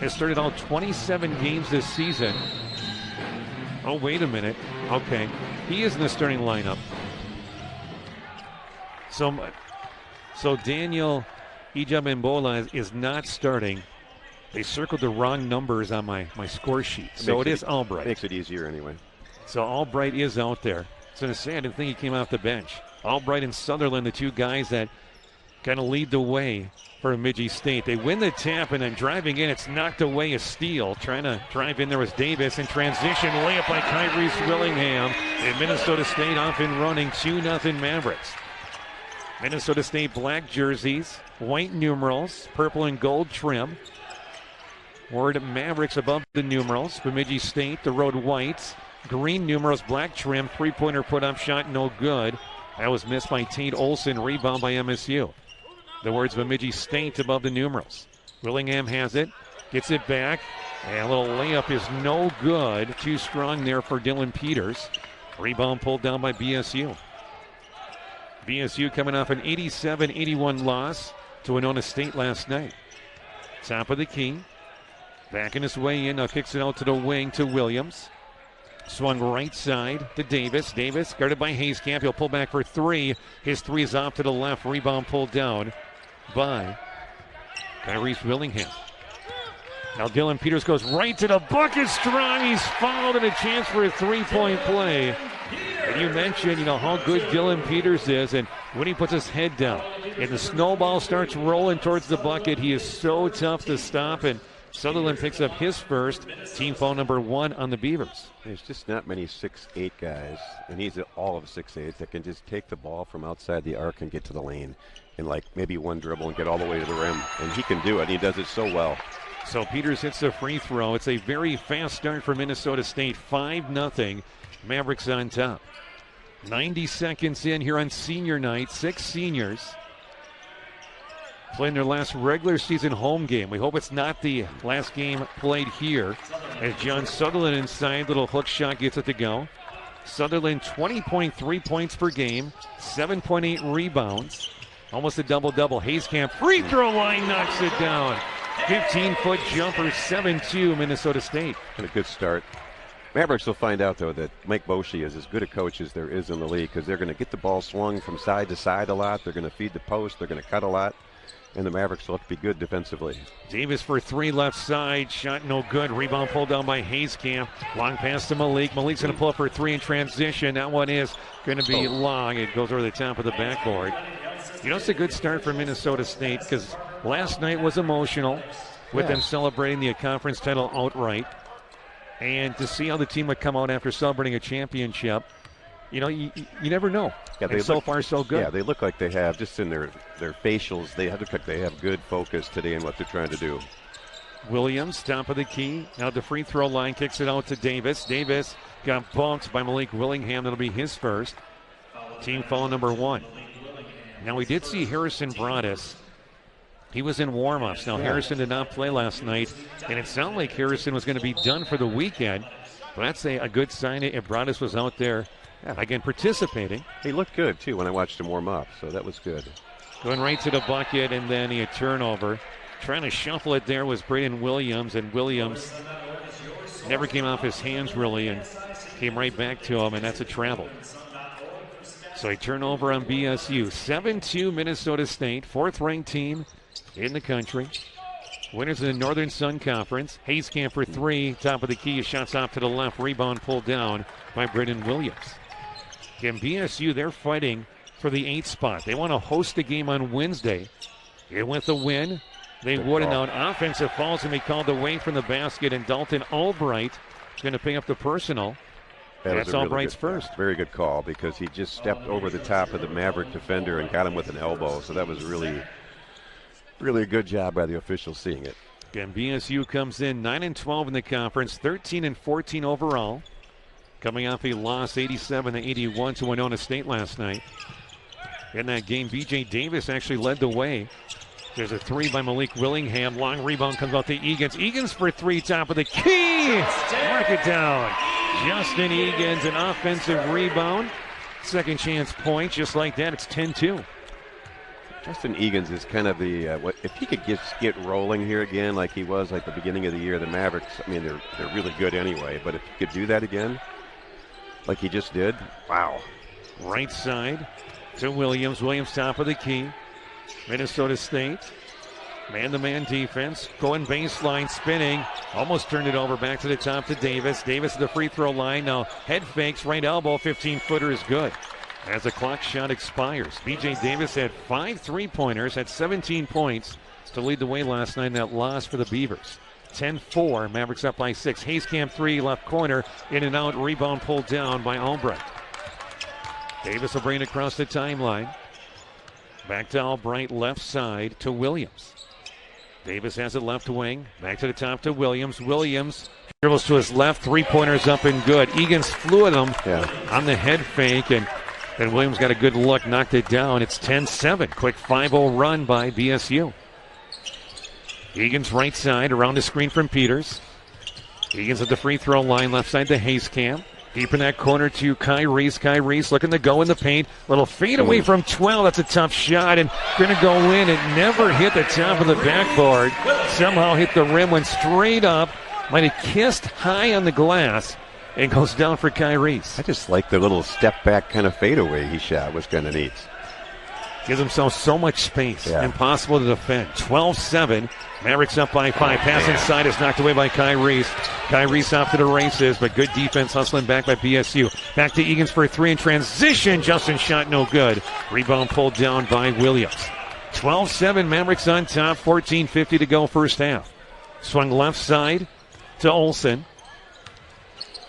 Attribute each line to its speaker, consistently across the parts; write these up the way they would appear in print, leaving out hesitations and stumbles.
Speaker 1: Has started all 27 games this season. Oh, wait a minute. Okay. He is in the starting lineup. So Daniel Ijabembola is not starting. They circled the wrong numbers on my score sheet. So it is Albright.
Speaker 2: Makes it easier anyway.
Speaker 1: So Albright is out there. It's going to say I didn't think he came off the bench. Albright and Sutherland, the two guys that kind of lead the way for Bemidji State. They win the tap, and then driving in, it's knocked away a steal. Trying to drive in there was Davis in transition. Layup by Kyrese Willingham. And Minnesota State off and running 2-0 Mavericks. Minnesota State black jerseys, white numerals, purple and gold trim. Word Mavericks above the numerals. Bemidji State, the road whites. Green numerals, black trim. Three-pointer put up, shot no good. That was missed by Tate Olson. Rebound by MSU. The words Bemidji State above the numerals. Willingham has it. Gets it back. And a little layup is no good. Too strong there for Dylan Peeters. Rebound pulled down by BSU. BSU coming off an 87-81 loss to Winona State last night. Top of the key. Backing his way in. Now kicks it out to the wing to Williams. Swung right side to Davis. Davis guarded by Hayskamp. He'll pull back for three. His three is off to the left. Rebound pulled down by Kyrese Willingham. Now Dylan Peeters goes right to the bucket. Strong. He's fouled and a chance for a three-point play. And you mentioned, how good Dylan Peeters is, and when he puts his head down and the snowball starts rolling towards the bucket, he is so tough to stop, and Sutherland picks up his first, team foul number 1 on the Beavers.
Speaker 2: There's just not many 6'8" guys, and he's all of 6'8", that can just take the ball from outside the arc and get to the lane in maybe one dribble and get all the way to the rim. And he can do it. He does it so well.
Speaker 1: So Peeters hits the free throw. It's a very fast start for Minnesota State. 5-0. Mavericks on top. 90 seconds in here on senior night. 6 seniors playing their last regular season home game. We hope it's not the last game played here. As John Sutherland inside, little hook shot gets it to go. Sutherland 20.3 points per game, 7.8 rebounds, almost a double-double. Hayskamp free throw line knocks it down. 15-foot jumper, 7-2 Minnesota State.
Speaker 2: And a good start. Mavericks will find out, though, that Mike Boschee is as good a coach as there is in the league, because they're going to get the ball swung from side to side a lot. They're going to feed the post. They're going to cut a lot. And the Mavericks will have to be good defensively. Davis
Speaker 1: for three left side. Shot no good. Rebound pulled down by Hayskamp. Long pass to Malik. Malik's going to pull up for three in transition. That one is going to be long. It goes over the top of the backboard. It's a good start for Minnesota State, because last night was emotional with them celebrating the conference title outright. And to see how the team would come out after celebrating a championship, you never know.
Speaker 2: Yeah,
Speaker 1: and so far, so good.
Speaker 2: Yeah, they look like they have, just in their facials, they look like they have good focus today in what they're trying to do.
Speaker 1: Williams, top of the key. Now the free throw line, kicks it out to Davis. Davis got bumped by Malik Willingham. That'll be his first. Team foul number 1. Now we did see Harrison Broadus. He was in warm-ups. Now Harrison did not play last night, and it sounded like Harrison was going to be done for the weekend. But that's a good sign if Broadus was out there. Again, participating.
Speaker 2: He looked good, too, when I watched him warm up, so that was good.
Speaker 1: Going right to the bucket, and then a turnover. Trying to shuffle it there was Braden Williams, and Williams never came off his hands, really, and came right back to him, and that's a travel. So a turnover on BSU. 7-2 Minnesota State, 4th-ranked team in the country. Winners of the Northern Sun Conference. Hayskamp for three, top of the key. Shots off to the left, rebound pulled down by Braden Williams. Again, BSU, they're fighting for the 8th spot. They want to host a game on Wednesday. And with the win, they would. And now an offensive foul's going to be called away from the basket, and Dalton Albright is going to pick up the personal. That's Albright's first.
Speaker 2: Very good call, because he just stepped over the top of the Maverick defender and got him with an elbow. So that was really a good job by the officials seeing it.
Speaker 1: Again, BSU comes in 9-12 in the conference, 13-14 overall. Coming off a loss 87-81 to Winona State last night. In that game, B.J. Davis actually led the way. There's a three by Malik Willingham. Long rebound comes out to Egan's. Egan's for three, top of the key. Mark it down. Justin Egan's, an offensive rebound. Second chance point, just like that. It's 10-2.
Speaker 2: Justin Egan's is kind of the if he could get rolling here again like he was like the beginning of the year, the Mavericks, I mean, they're really good anyway, but if he could do that again like he just did, wow.
Speaker 1: Right side to Williams. Williams top of the key. Minnesota State. Man-to-man defense. Going baseline, spinning. Almost turned it over back to the top to Davis. Davis at the free throw line. Now head fakes, right elbow. 15-footer is good. As the clock shot expires. B.J. Davis had 5 3-pointers, had 17 points to lead the way last night in that loss for the Beavers. 10-4, Mavericks up by 6. Hayskamp 3, left corner, in and out, rebound pulled down by Albright. Davis will bring it across the timeline. Back to Albright, left side to Williams. Davis has it left wing, back to the top to Williams. Williams dribbles to his left, 3-pointers up and good. Egan's flew at him on the head fake, and Williams got a good look, knocked it down. It's 10-7. Quick 5-0 run by BSU. Egan's right side around the screen from Peeters. Egan's at the free throw line, left side to Hayskamp. Deep in that corner to Kyries. Kyries looking to go in the paint. Little fade away from 12. That's a tough shot and going to go in. It never hit the top of the backboard. Somehow hit the rim, went straight up. Might have kissed high on the glass. And goes down for Kyries.
Speaker 2: I just like the little step back kind of fadeaway he shot. Was kind of neat.
Speaker 1: Gives himself so much space. Impossible to defend. 12-7. Mavericks up by 5. Pass inside is knocked away by Kyries. Kyries off to the races, but good defense hustling back by BSU. Back to Egan's for a 3 in transition. Justin shot no good. Rebound pulled down by Williams. 12-7. Mavericks on top. 14:50 to go first half. Swung left side to Olsen.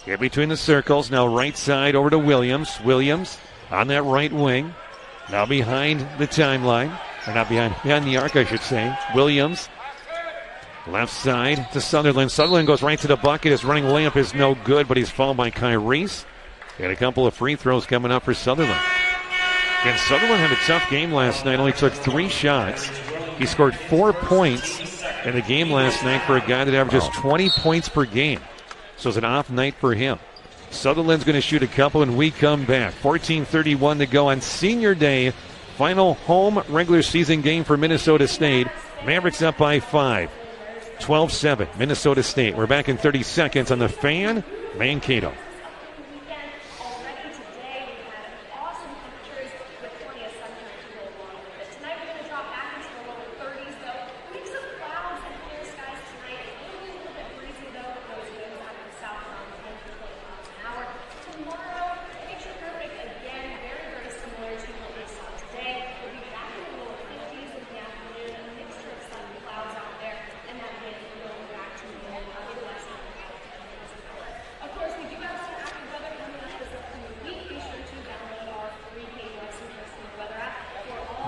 Speaker 1: Get between the circles. Now right side over to Williams. Williams on that right wing. Now behind the timeline. Or not behind the arc, I should say. Williams. Left side to Sutherland. Sutherland goes right to the bucket. His running layup is no good, but he's fouled by Kyries. And a couple of free throws coming up for Sutherland. And Sutherland had a tough game last night. Only took 3 shots. He scored 4 points in the game last night for a guy that averages 20 points per game. So it's an off night for him. Sutherland's going to shoot a couple, and we come back. 14:31 to go on Senior Day. Final home regular season game for Minnesota State. Mavericks up by 5. 12-7, Minnesota State. We're back in 30 seconds on the Fan, Mankato.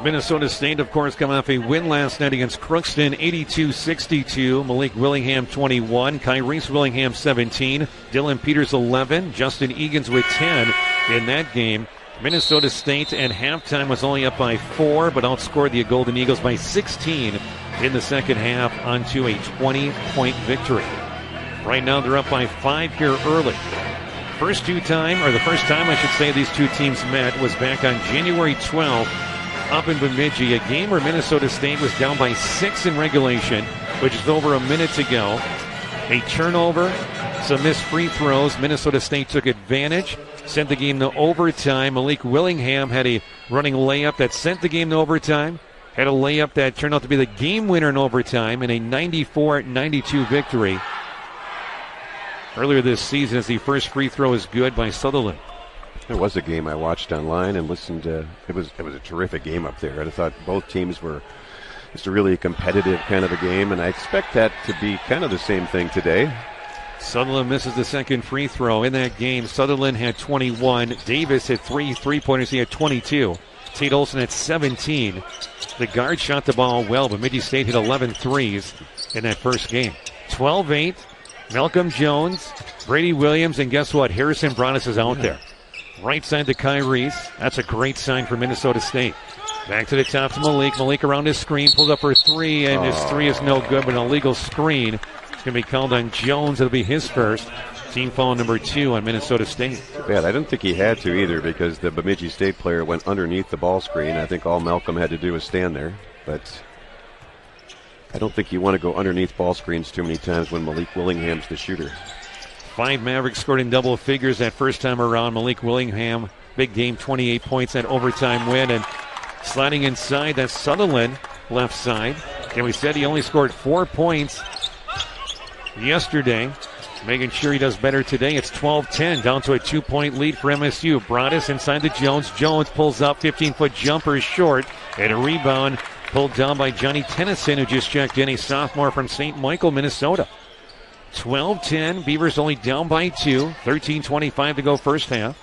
Speaker 1: Minnesota State, of course, coming off a win last night against Crookston, 82-62. Malik Willingham, 21. Kyries Willingham, 17. Dylan Peeters, 11. Justin Egan's with 10 in that game. Minnesota State at halftime was only up by 4, but outscored the Golden Eagles by 16 in the second half onto a 20-point victory. Right now, they're up by 5 here early. The first time I should say, these two teams met was back on January 12th. Up in Bemidji, a game where Minnesota State was down by 6 in regulation, which is over a minute to go. A turnover, some missed free throws. Minnesota State took advantage, sent the game to overtime. Malik Willingham had a running layup that sent the game to overtime. Had a layup that turned out to be the game winner in overtime in a 94-92 victory. Earlier this season, as the first free throw is good by Sutherland.
Speaker 2: It was a game I watched online and listened to. It was a terrific game up there. I thought both teams were just a really competitive kind of a game, and I expect that to be kind of the same thing today.
Speaker 1: Sutherland misses the second free throw in that game. Sutherland had 21. Davis had 3 3-pointers. He had 22. Tate Olson had 17. The guard shot the ball well, but Bemidji State hit 11 threes in that first game. 12-8. Malcolm Jones, Brady Williams, and guess what? Harrison Bronis is out there. Right side to Kyries. That's a great sign for Minnesota State. Back to the top to Malik. Malik around his screen. Pulled up for 3, and his 3 is no good, but an illegal screen. It's going to be called on Jones. It'll be his first. Team foul number 2 on Minnesota State.
Speaker 2: Yeah, I didn't think he had to either because the Bemidji State player went underneath the ball screen. I think all Malcolm had to do was stand there. But I don't think you want to go underneath ball screens too many times when Malik Willingham's the shooter.
Speaker 1: 5 Mavericks scored in double figures that first time around. Malik Willingham, big game, 28 points, that overtime win. And sliding inside, that's Sutherland, left side. And we said he only scored 4 points yesterday. Making sure he does better today. It's 12-10, down to a 2-point lead for MSU. Broadus inside to Jones. Jones pulls up, 15-foot jumper is short. And a rebound pulled down by Johnny Tennyson, who just checked in, a sophomore from St. Michael, Minnesota. 12-10, Beavers only down by 2. 13:25 to go first half.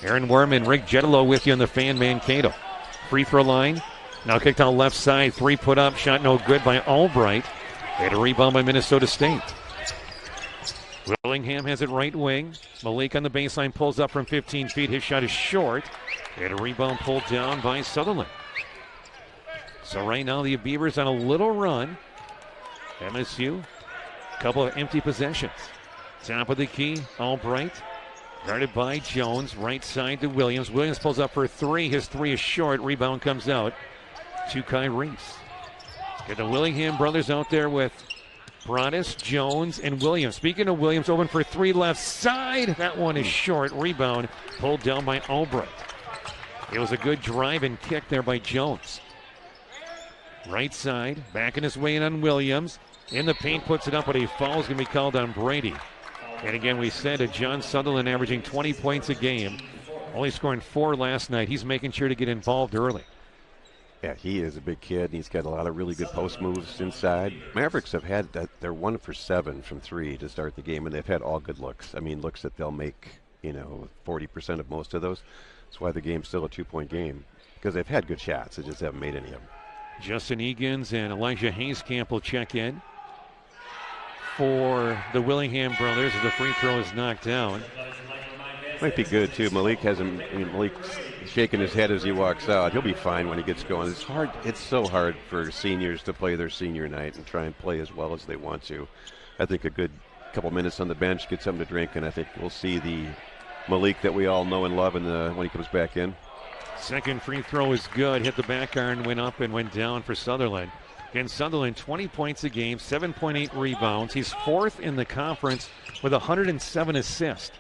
Speaker 1: Aaron Worm and Rick Jetalo with you on the fan Mankato. Free throw line. Now kicked out left side. 3 put up. Shot no good by Albright. And a rebound by Minnesota State. Willingham has it right wing. Malik on the baseline pulls up from 15 feet. His shot is short. And a rebound pulled down by Sutherland. So right now the Beavers on a little run. MSU, a couple of empty possessions. Top of the key, Albright. Guarded by Jones. Right side to Williams. Williams pulls up for 3. His 3 is short. Rebound comes out to Kai Reese. Get the Willingham brothers out there with Broadus, Jones, and Williams. Speaking of Williams, open for 3 left side. That one is short. Rebound pulled down by Albright. It was a good drive and kick there by Jones. Right side, backing his way in on Williams. In the paint, puts it up, but a foul is going to be called on Brady. And again, we said John Sutherland averaging 20 points a game, only scoring 4 last night. He's making sure to get involved early.
Speaker 2: Yeah, he is a big kid, and he's got a lot of really good post moves inside. Mavericks have had that. They're 1 for 7 from 3 to start the game, and they've had all good looks. I mean, looks that they'll make, 40% of most of those. That's why the game's still a 2-point game, because they've had good shots. They just haven't made any of them.
Speaker 1: Justin Egan's and Elijah Hayskamp will check in for the Willingham brothers as the free throw is knocked down.
Speaker 2: Might be good, too. Malik's shaking his head as he walks out. He'll be fine when he gets going. It's hard. It's so hard for seniors to play their senior night and try and play as well as they want to. I think a good couple minutes on the bench, get something to drink, and I think we'll see the Malik that we all know and love when he comes back in.
Speaker 1: Second free throw is good. Hit the back iron, went up and went down for Sutherland. Again, Sutherland, 20 points a game, 7.8 rebounds. He's 4th in the conference with 107 assists.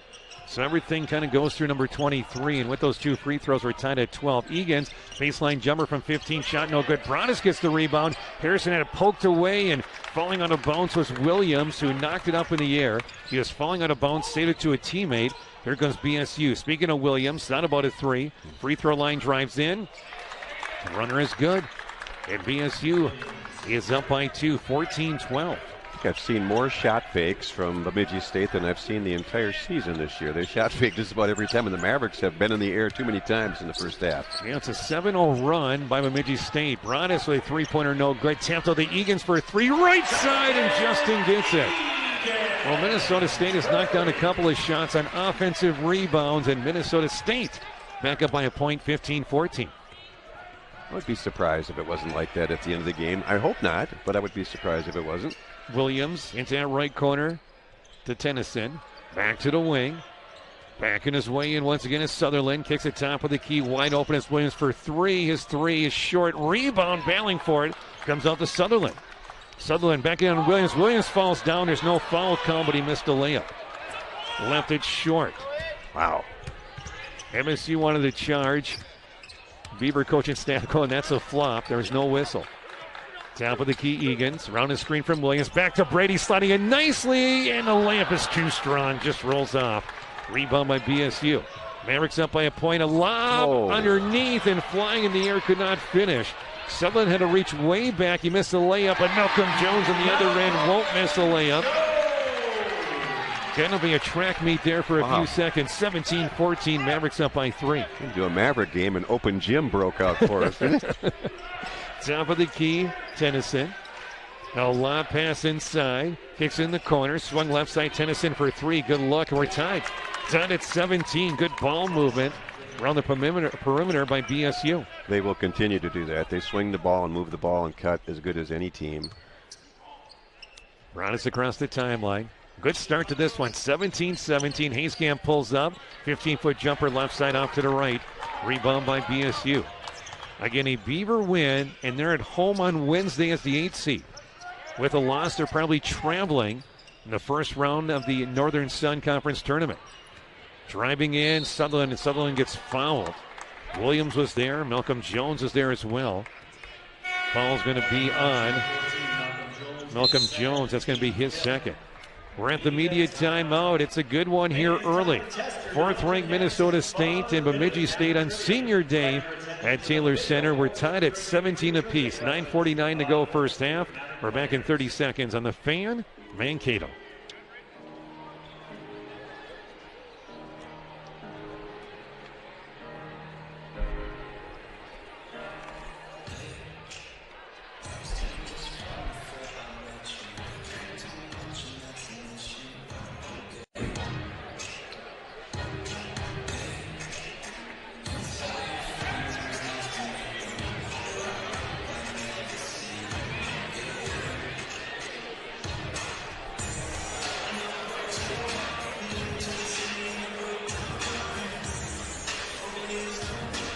Speaker 1: So everything kind of goes through number 23, and with those 2 free throws, we're tied at 12. Egan's baseline jumper from 15, shot no good. Broadus gets the rebound. Harrison had it poked away, and falling out of bounds was Williams, who knocked it up in the air. He was falling out of bounds, saved it to a teammate. Here comes BSU. Speaking of Williams, not about a 3. Free throw line drives in. The runner is good. And BSU is up by 2, 14-12.
Speaker 2: I've seen more shot fakes from Bemidji State than I've seen the entire season this year. They shot fake just about every time, and the Mavericks have been in the air too many times in the first half.
Speaker 1: Yeah, it's a 7-0 run by Bemidji State. Broadus with a 3-pointer, no good. Tapped out the Egan's for a 3, right side, and Justin gets it. Well, Minnesota State has knocked down a couple of shots on offensive rebounds, and Minnesota State back up by a point, 15-14.
Speaker 2: I would be surprised if it wasn't like that at the end of the game. I hope not, but I would be surprised if it wasn't.
Speaker 1: Williams into that right corner to Tennyson. Back to the wing. Backing his way in once again is Sutherland. Kicks it top of the key. Wide open is Williams for 3. His 3 is short. Rebound, battling for it. Comes out to Sutherland. Sutherland back in on Williams. Williams falls down. There's no foul call, but he missed a layup. Left it short.
Speaker 2: Wow.
Speaker 1: MSU wanted to charge. Beaver coaching staff calling that's a flop. There's no whistle. Top of the key, Egan's. Around the screen from Williams. Back to Brady, sliding in nicely, and the layup is too strong. Just rolls off. Rebound by BSU. Mavericks up by a point. A lob underneath and flying in the air, could not finish. Sutherland had to reach way back. He missed the layup, but Malcolm Jones on the other end won't miss the layup. Going to be a track meet there for a few seconds. 17-14, Mavericks up by 3.
Speaker 2: Into a Maverick game, an open gym broke out for us, didn't it?
Speaker 1: Top of the key, Tennyson. A lob pass inside. Kicks in the corner. Swung left side, Tennyson for 3. Good luck, and we're tied. Tied at 17. Good ball movement around the perimeter by BSU.
Speaker 2: They will continue to do that. They swing the ball and move the ball and cut as good as any team.
Speaker 1: Broadus across the timeline. Good start to this one. 17-17. Hayskamp pulls up. 15-foot jumper left side off to the right. Rebound by BSU. Again, a Beaver win, and they're at home on Wednesday as the 8th seed. With a loss, they're probably traveling in the first round of the Northern Sun Conference tournament. Driving in, Sutherland, and Sutherland gets fouled. Williams was there. Malcolm Jones was there as well. Foul's going to be on Malcolm Jones. That's going to be his second. We're at the media timeout. It's a good one here early. 4th-ranked Minnesota State and Bemidji State on Senior Day at Taylor Center. We're tied at 17 apiece. 9:49 to go first half. We're back in 30 seconds on the Fan, Mankato.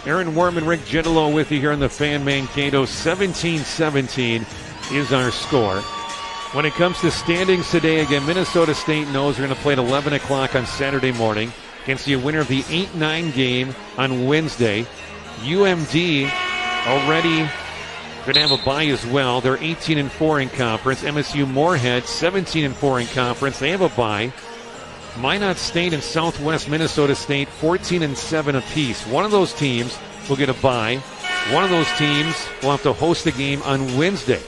Speaker 1: Aaron Worm and Rick Gentilo with you here on the Fan Mankato. 17-17 is our score. When it comes to standings today, again, Minnesota State knows they're going to play at 11 o'clock on Saturday morning against the winner of the 8-9 game on Wednesday. UMD already going to have a bye as well. They're 18-4 in conference. MSU Moorhead 17-4 in conference. They have a bye. Minot State and Southwest Minnesota State 14-7 apiece. One of those teams will get a bye. One of those teams will have to host a game on Wednesday.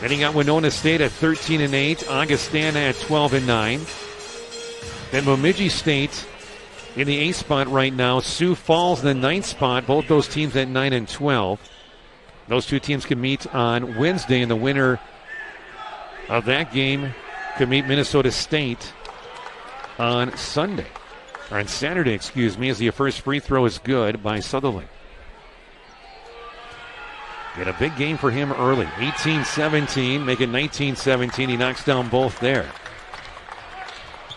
Speaker 1: Then you got Winona State at 13-8, Augustana at 12-9. Then Bemidji State in the 8th spot right now. Sioux Falls in the 9th spot. Both those teams at 9-12. Those two teams can meet on Wednesday, and the winner of that game could meet Minnesota State on Sunday, or on Saturday, excuse me, as the first free throw is good by Sutherland. Get a big game for him early. 18-17, make it 19-17. He knocks down both there.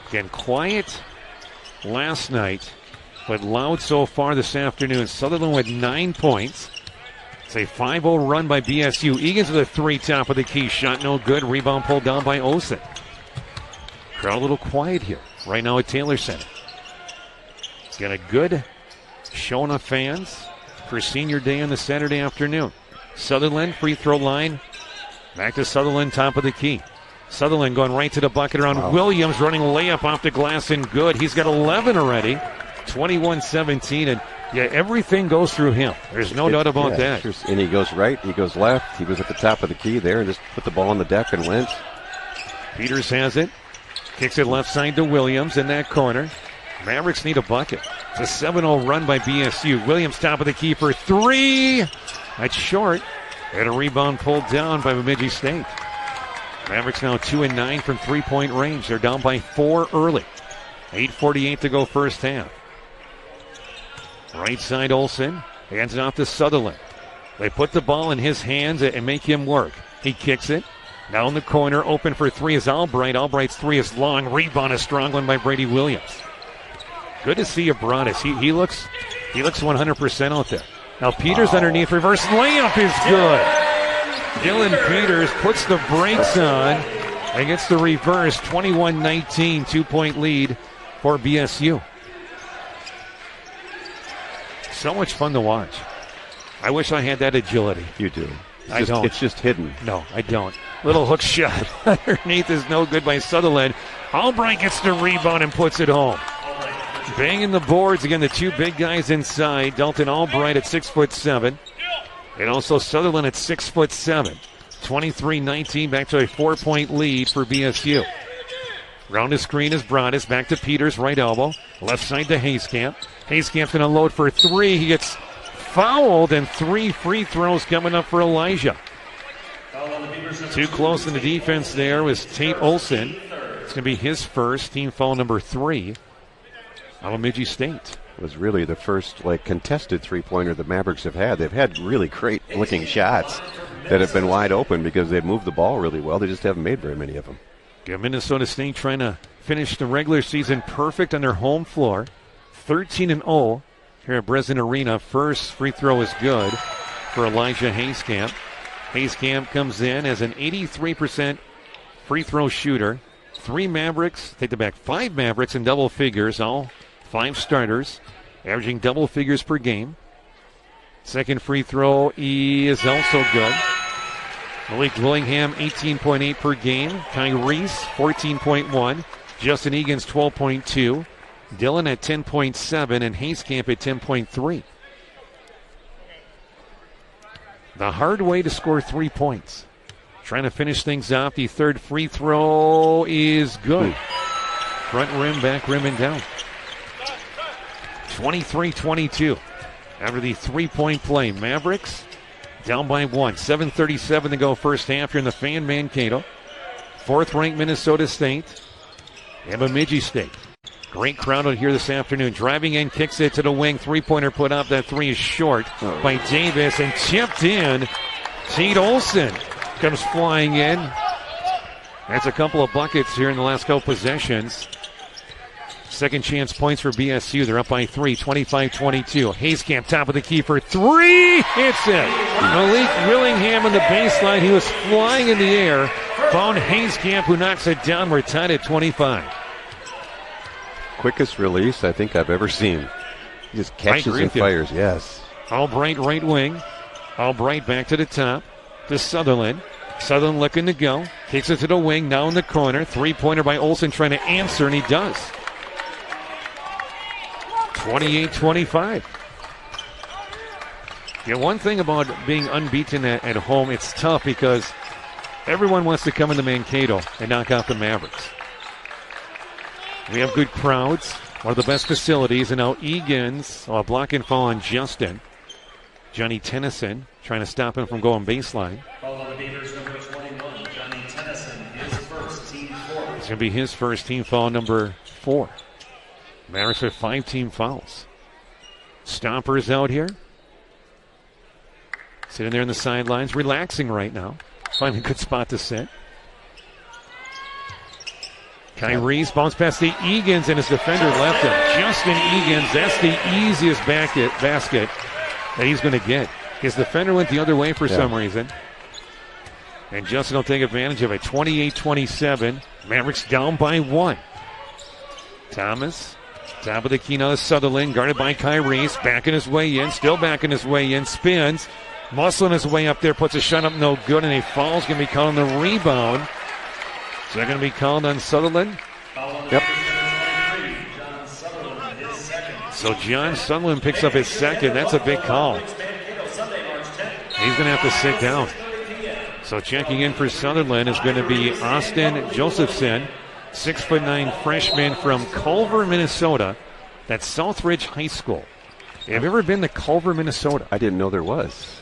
Speaker 1: Again, quiet last night, but loud so far this afternoon. Sutherland with 9 points. It's a 5-0 run by BSU. Egan's with a 3, top of the key. Shot no good. Rebound pulled down by Olsen. Crowd a little quiet here right now at Taylor Center. Got a good showing of fans for Senior Day on the Saturday afternoon. Sutherland, free throw line. Back to Sutherland, top of the key. Sutherland going right to the bucket around Williams, running layup off the glass and good. He's got 11 already. 21-17, and yeah, everything goes through him. There's no doubt about that.
Speaker 2: And he goes right, he goes left. He was at the top of the key there and just put the ball on the deck and went.
Speaker 1: Peters has it. Kicks it left side to Williams in that corner. Mavericks need a bucket. It's a 7-0 run by BSU. Williams top of the key for 3. That's short. And a rebound pulled down by Bemidji State. Mavericks now 2-9 from 3-point range. They're down by 4 early. 8:48 to go first half. Right side Olsen. Hands it off to Sutherland. They put the ball in his hands and make him work. He kicks it. Now in the corner, open for 3 is Albright. Albright's 3 is long. Rebound, a strong one by Brady Williams. Good to see Abradas. He looks 100% out there. Now Peters underneath, reverse layup is good. Dylan Peters puts the brakes on and gets the reverse. 21-19, 2-point lead for BSU. So much fun to watch. I wish I had that agility.
Speaker 2: You do.
Speaker 1: I don't.
Speaker 2: It's just hidden.
Speaker 1: No, I don't. Little hook shot underneath is no good by Sutherland. Albright gets the rebound and puts it home. Banging the boards. Again, the two big guys inside. Dalton Albright at 6'7", and also Sutherland at 6'7". 23-19, back to a 4-point lead for BSU. Round the screen is Broadus. Back to Peters, right elbow. Left side to Hayskamp. Hayskamp's going to load for 3. He gets fouled, and 3 free throws coming up for Elijah. Too close in the defense there was Tate Olsen. It's going to be his first, team foul number 3 on Bemidji State.
Speaker 2: It was really the first contested three-pointer the Mavericks have had. They've had really great-looking shots that have been wide open because they've moved the ball really well. They just haven't made very many of them.
Speaker 1: Minnesota State trying to finish the regular season perfect on their home floor. 13-0 here at Breslin Arena. First free throw is good for Elijah Hayskamp. Hayskamp comes in as an 83% free throw shooter. 5 Mavericks in double figures, all 5 starters, averaging double figures per game. Second free throw is also good. Malik Willingham, 18.8 per game. Kai Reese, 14.1. Justin Egan's 12.2. Dillon at 10.7 and Hayskamp at 10.3. The hard way to score 3 points. Trying to finish things off. The third free throw is good. Front rim, back rim, and down. 23-22. After the 3-point play, Mavericks down by 1. 7:37 to go first half here in the Fan Mankato. 4th-ranked Minnesota State and Bemidji State. Great crowd out here this afternoon. Driving in, kicks it to the wing. 3-pointer put up. That 3 is short by Davis and chipped in. Tate Olson comes flying in. That's a couple of buckets here in the last couple possessions. Second chance points for BSU. They're up by 3, 25-22. Hayskamp, top of the key for 3. Hits it. Malik Willingham on the baseline. He was flying in the air. Found Hayskamp, who knocks it down. We're tied at 25.
Speaker 2: Quickest release I think I've ever seen. He just catches and fires. Yes.
Speaker 1: Albright right wing. Albright back to the top to Sutherland. Sutherland looking to go. Takes it to the wing. Now in the corner. 3-pointer by Olson trying to answer, and he does. 28-25. Yeah, one thing about being unbeaten at home, it's tough because everyone wants to come into Mankato and knock out the Mavericks. We have good crowds, one of the best facilities, and now Egan's block and fall on Justin. Johnny Tennyson trying to stop him from going baseline.
Speaker 3: Foul on the Peeters, number 21, Johnny Tennyson, his first team foul.
Speaker 1: It's going to be his first team foul, number 4. Mavericks with 5 team fouls. Stompers out here. Sitting there in the sidelines, relaxing right now. Finding a good spot to sit. Kyrie's bounce past the Egans, and his defender left him. Justin Egans, that's the easiest basket that he's going to get. His defender went the other way for some reason. And Justin will take advantage of it. 28-27. Mavericks down by 1. Thomas, top of the key now to Sutherland, guarded by Kyrie's. Backing his way in, still backing his way in. Spins, muscling his way up there, puts a shot up, no good, and a foul's going to be called on the rebound. Is that going to be called on Sutherland?
Speaker 2: Yep.
Speaker 1: So John Sutherland picks up his second. That's a big call. He's going to have to sit down. So checking in for Sutherland is going to be Austin Josephson, 6'9" freshman from Culver, Minnesota. That's Southridge High School. Have you ever been to Culver, Minnesota?
Speaker 2: I didn't know there was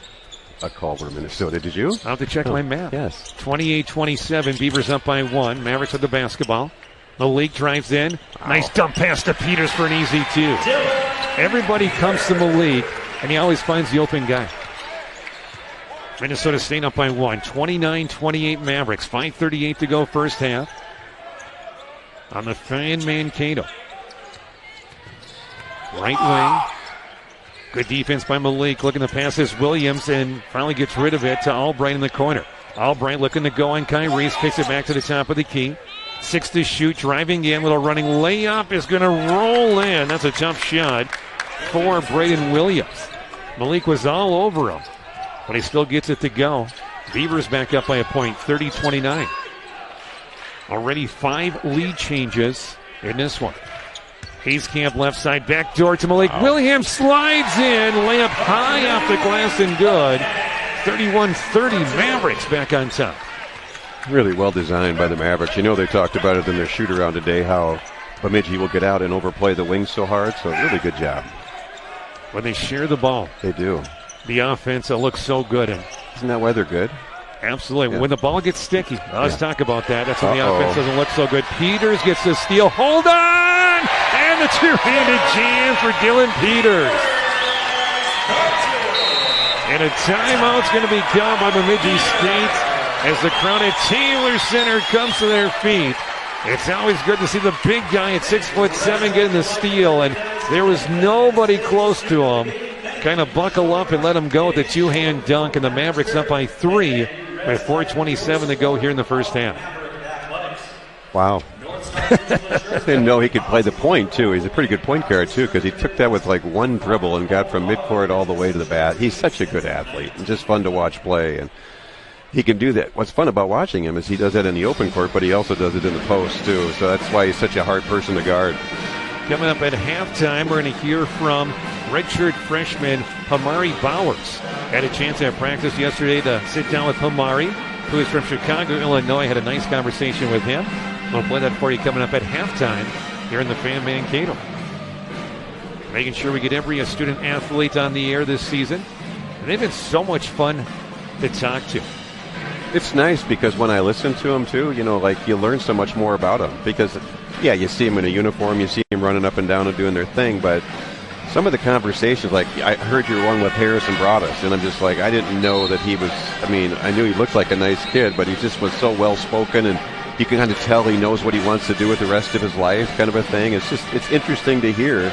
Speaker 2: a Culver, Minnesota. Did you?
Speaker 1: I'll have to check my map.
Speaker 2: Yes.
Speaker 1: 28-27. Beavers up by 1. Mavericks with the basketball. Malik drives in. Nice dump pass to Peeters for an easy 2. Everybody comes to Malik, and he always finds the open guy. Minnesota State up by 1. 29-28 Mavericks. 5:38 to go first half. On the Fan Mankato. Right wing. Good defense by Malik. Looking to pass this Williams and finally gets rid of it to Albright in the corner. Albright looking to go on Kyrie's. Kicks it back to the top of the key. 6 to shoot. Driving in. Little running layup is going to roll in. That's a tough shot for Braden Williams. Malik was all over him, but he still gets it to go. Beavers back up by a point. 30-29. Already 5 lead changes in this one. Hayskamp left side, back door to Malik. Williams slides in, layup high off the glass and good. 31-30, Mavericks back on top.
Speaker 2: Really well designed by the Mavericks. You know, they talked about it in their shoot around today, how Bemidji will get out and overplay the wings so hard. So really good job.
Speaker 1: When they share the ball,
Speaker 2: they do.
Speaker 1: The offense looks so good. And
Speaker 2: isn't that why they're good?
Speaker 1: Absolutely. Yeah. When the ball gets sticky, let's talk about that. That's when the offense doesn't look so good. Peeters gets the steal. Hold on! And the two-handed jam for Dylan Peeters. And a timeout's going to be called by Bemidji State. as the crowd at Taylor Center comes to their feet. It's always good to see the big guy at 6'7" getting the steal, and there was nobody close to him. Kind of buckle up and let him go with the two-hand dunk, and the Mavericks up by 3 with 4:27 to go here in the first half.
Speaker 2: Wow. I didn't know he could play the point, too. He's a pretty good point guard, too, because he took that with like one dribble and got from midcourt all the way to the bat. He's such a good athlete and just fun to watch play, and he can do that. What's fun about watching him is he does that in the open court, but he also does it in the post, too. So that's why he's such a hard person to guard.
Speaker 1: Coming up at halftime, we're going to hear from redshirt freshman Hamari Bowers. Had a chance at practice yesterday to sit down with Hamari, who is from Chicago, Illinois. Had a nice conversation with him. We'll play that for you coming up at halftime here in the Fan Mankato. Making sure we get every student athlete on the air this season. And they've been so much fun to talk to.
Speaker 2: It's nice because when I listen to him, too, you know, like you learn so much more about him. Because, yeah, you see him in a uniform, you see him running up and down and doing their thing, but some of the conversations, like I heard your one with Harrison Broadus, and I'm just like, I didn't know that he was, I mean, I knew he looked like a nice kid, but he just was so well-spoken, and you can kind of tell he knows what he wants to do with the rest of his life, kind of a thing. It's just, it's interesting to hear,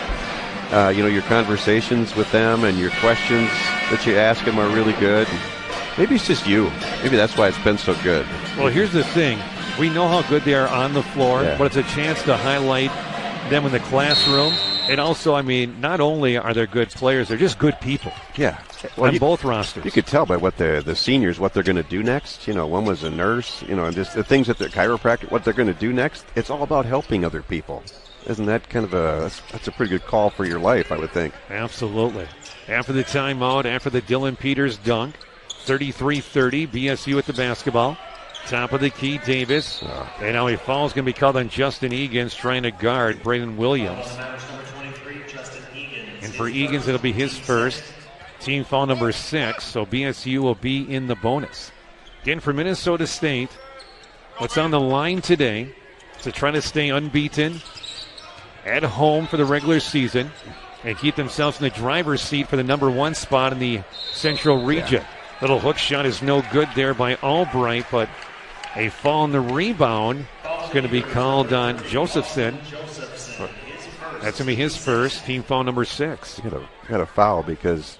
Speaker 2: you know, your conversations with them and your questions that you ask them are really good. Maybe it's just you. Maybe that's why it's been so good.
Speaker 1: Well, here's the thing. We know how good they are on the floor, but it's a chance to highlight them in the classroom. And also, I mean, not only are they good players, they're just good people.
Speaker 2: Yeah.
Speaker 1: On both rosters.
Speaker 2: You could tell by what the seniors, what they're going to do next. You know, one was a nurse, you know, and just the things that the chiropractor, what they're going to do next. It's all about helping other people. Isn't that kind of that's a pretty good call for your life, I would think.
Speaker 1: Absolutely. After the timeout, after the Dylan Peeters dunk, 33-30, BSU at the basketball. Top of the key, Davis. And now a foul is going to be called on Justin Egan's trying to guard Braden Williams. And for Egan's, it'll be his first. Team foul number 6, so BSU will be in the bonus. Again, for Minnesota State, what's on the line today to try to stay unbeaten at home for the regular season and keep themselves in the driver's seat for the number 1 spot in the Central region. Yeah. Little hook shot is no good there by Albright, but a foul on the rebound is going to be called on Josephson. That's going to be his first, team foul number 6.
Speaker 2: Got a foul because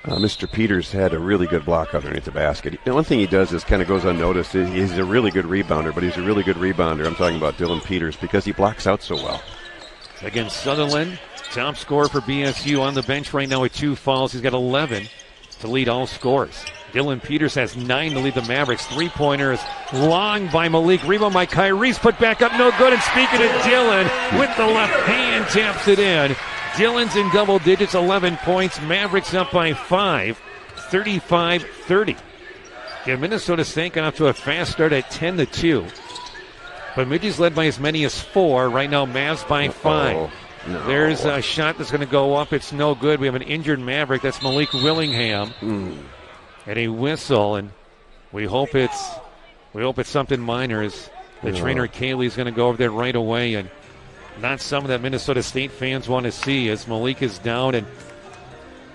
Speaker 2: Mr. Peeters had a really good block underneath the basket. The one thing he does is kind of goes unnoticed. He's a really good rebounder, but he's a really good rebounder. I'm talking about Dylan Peeters because he blocks out so well.
Speaker 1: Against Sutherland, top scorer for BSU on the bench right now with 2 fouls. He's got 11 to lead all scores. Dylan Peeters has 9 to lead the Mavericks. 3-pointer is long by Malik. Rebound by Kyrie's put back up, no good. And speaking of Dylan, with the left hand, taps it in. Dylan's in double digits, 11 points. Mavericks up by 5, 35-30. Yeah, Minnesota State got off to a fast start at 10-2. But Bemidji's led by as many as 4. Right now, Mavs by 5.
Speaker 2: No.
Speaker 1: There's a shot that's going to go up. It's no good. We have an injured Maverick. That's Malik Willingham. And a whistle, and we hope it's something minor. As the trainer Kaylee's going to go over there right away, and not something that Minnesota State fans want to see. As Malik is down, and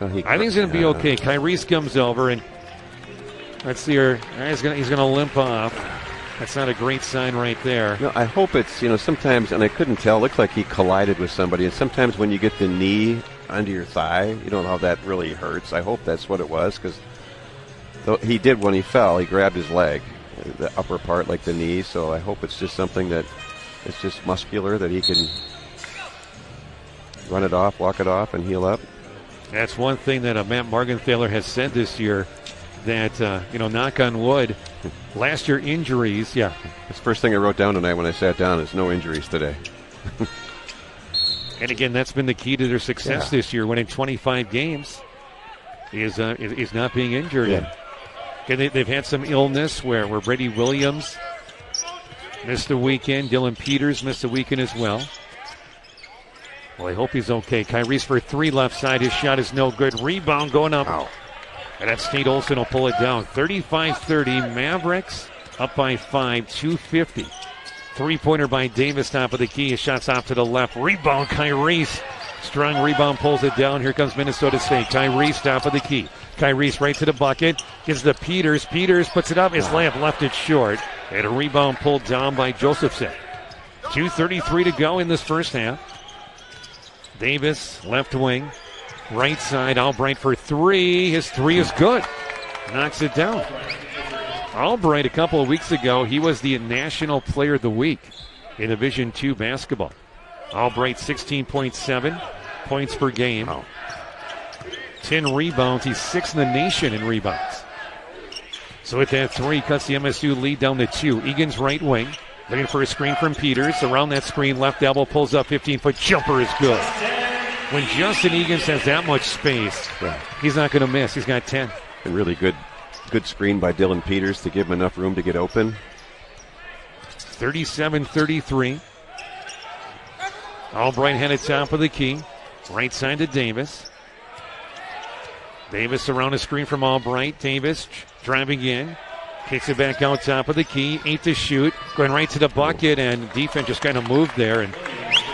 Speaker 1: I think he's going to be okay. Kyrie's comes over, and let's see her. He's going to limp off. That's not a great sign right there.
Speaker 2: No, I hope it's, sometimes, and I couldn't tell, it looked like he collided with somebody, and sometimes when you get the knee under your thigh, you don't know how that really hurts. I hope that's what it was, because he did when he fell. He grabbed his leg, the upper part like the knee, so I hope it's just something that it's just muscular, that he can run it off, walk it off, and heal up.
Speaker 1: That's one thing that Matt Morgenthaler has said this year, that, knock on wood, last year injuries,
Speaker 2: That's the first thing I wrote down tonight when I sat down is no injuries today.
Speaker 1: And again, that's been the key to their success this year, winning 25 games, is not being injured.
Speaker 2: Yeah.
Speaker 1: And they've had some illness where Brady Williams missed the weekend. Dylan Peeters missed the weekend as well. Well, I hope he's okay. Kyrie's for 3 left side. His shot is no good. Rebound going up.
Speaker 2: Wow.
Speaker 1: And that's Nate Olson will pull it down. 35-30. Mavericks up by 5, 2:50. 3-pointer by Davis, top of the key. His shot's off to the left. Rebound, Kyrie's Strong rebound, pulls it down. Here comes Minnesota State. Tyrese top of the key. Tyrese right to the bucket. Gives to Peeters. Peeters puts it up. His layup left it short. And a rebound pulled down by Josephson. 2:33 to go in this first half. Davis, left wing. Right side, Albright for three. His three is good. Knocks it down. Albright, a couple of weeks ago, he was the National Player of the Week in Division II basketball. Albright 16.7 points per game.
Speaker 2: Wow.
Speaker 1: 10 rebounds. He's sixth in the nation in rebounds. So with that three, cuts the MSU lead down to 2. Egan's right wing. Looking for a screen from Peeters. Around that screen, left elbow, pulls up, 15-foot jumper is good. When Justin Egan's has that much space, he's not going to miss. He's got 10.
Speaker 2: And really good screen by Dylan Peeters to give him enough room to get open.
Speaker 1: 37-33. Albright headed top of the key. Right side to Davis. Davis around a screen from Albright. Davis driving in. Kicks it back out top of the key. 8 to shoot. Going right to the bucket, and defense just kind of moved there. And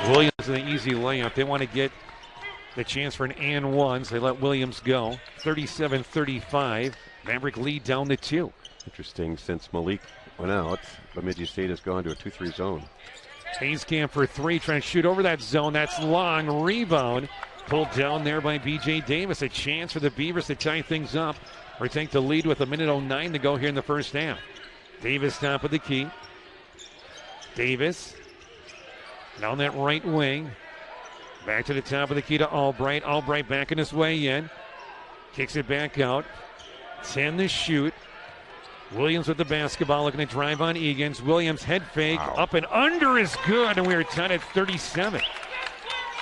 Speaker 1: Williams with an easy layup. They want to get the chance for an and one, so they let Williams go. 37-35. Maverick lead down to 2.
Speaker 2: Interesting, since Malik went out, Bemidji State has gone to a 2-3 zone.
Speaker 1: Hayescamp for 3, trying to shoot over that zone. That's long. Rebound. Pulled down there by B.J. Davis. A chance for the Beavers to tie things up or take the lead with 1:09 to go here in the first half. Davis top of the key. Davis down that right wing. Back to the top of the key to Albright. Albright backing his way in. Kicks it back out. 10 to shoot. Williams with the basketball, looking to drive on Egan's. Williams head fake, up and under is good, and we are tied at 37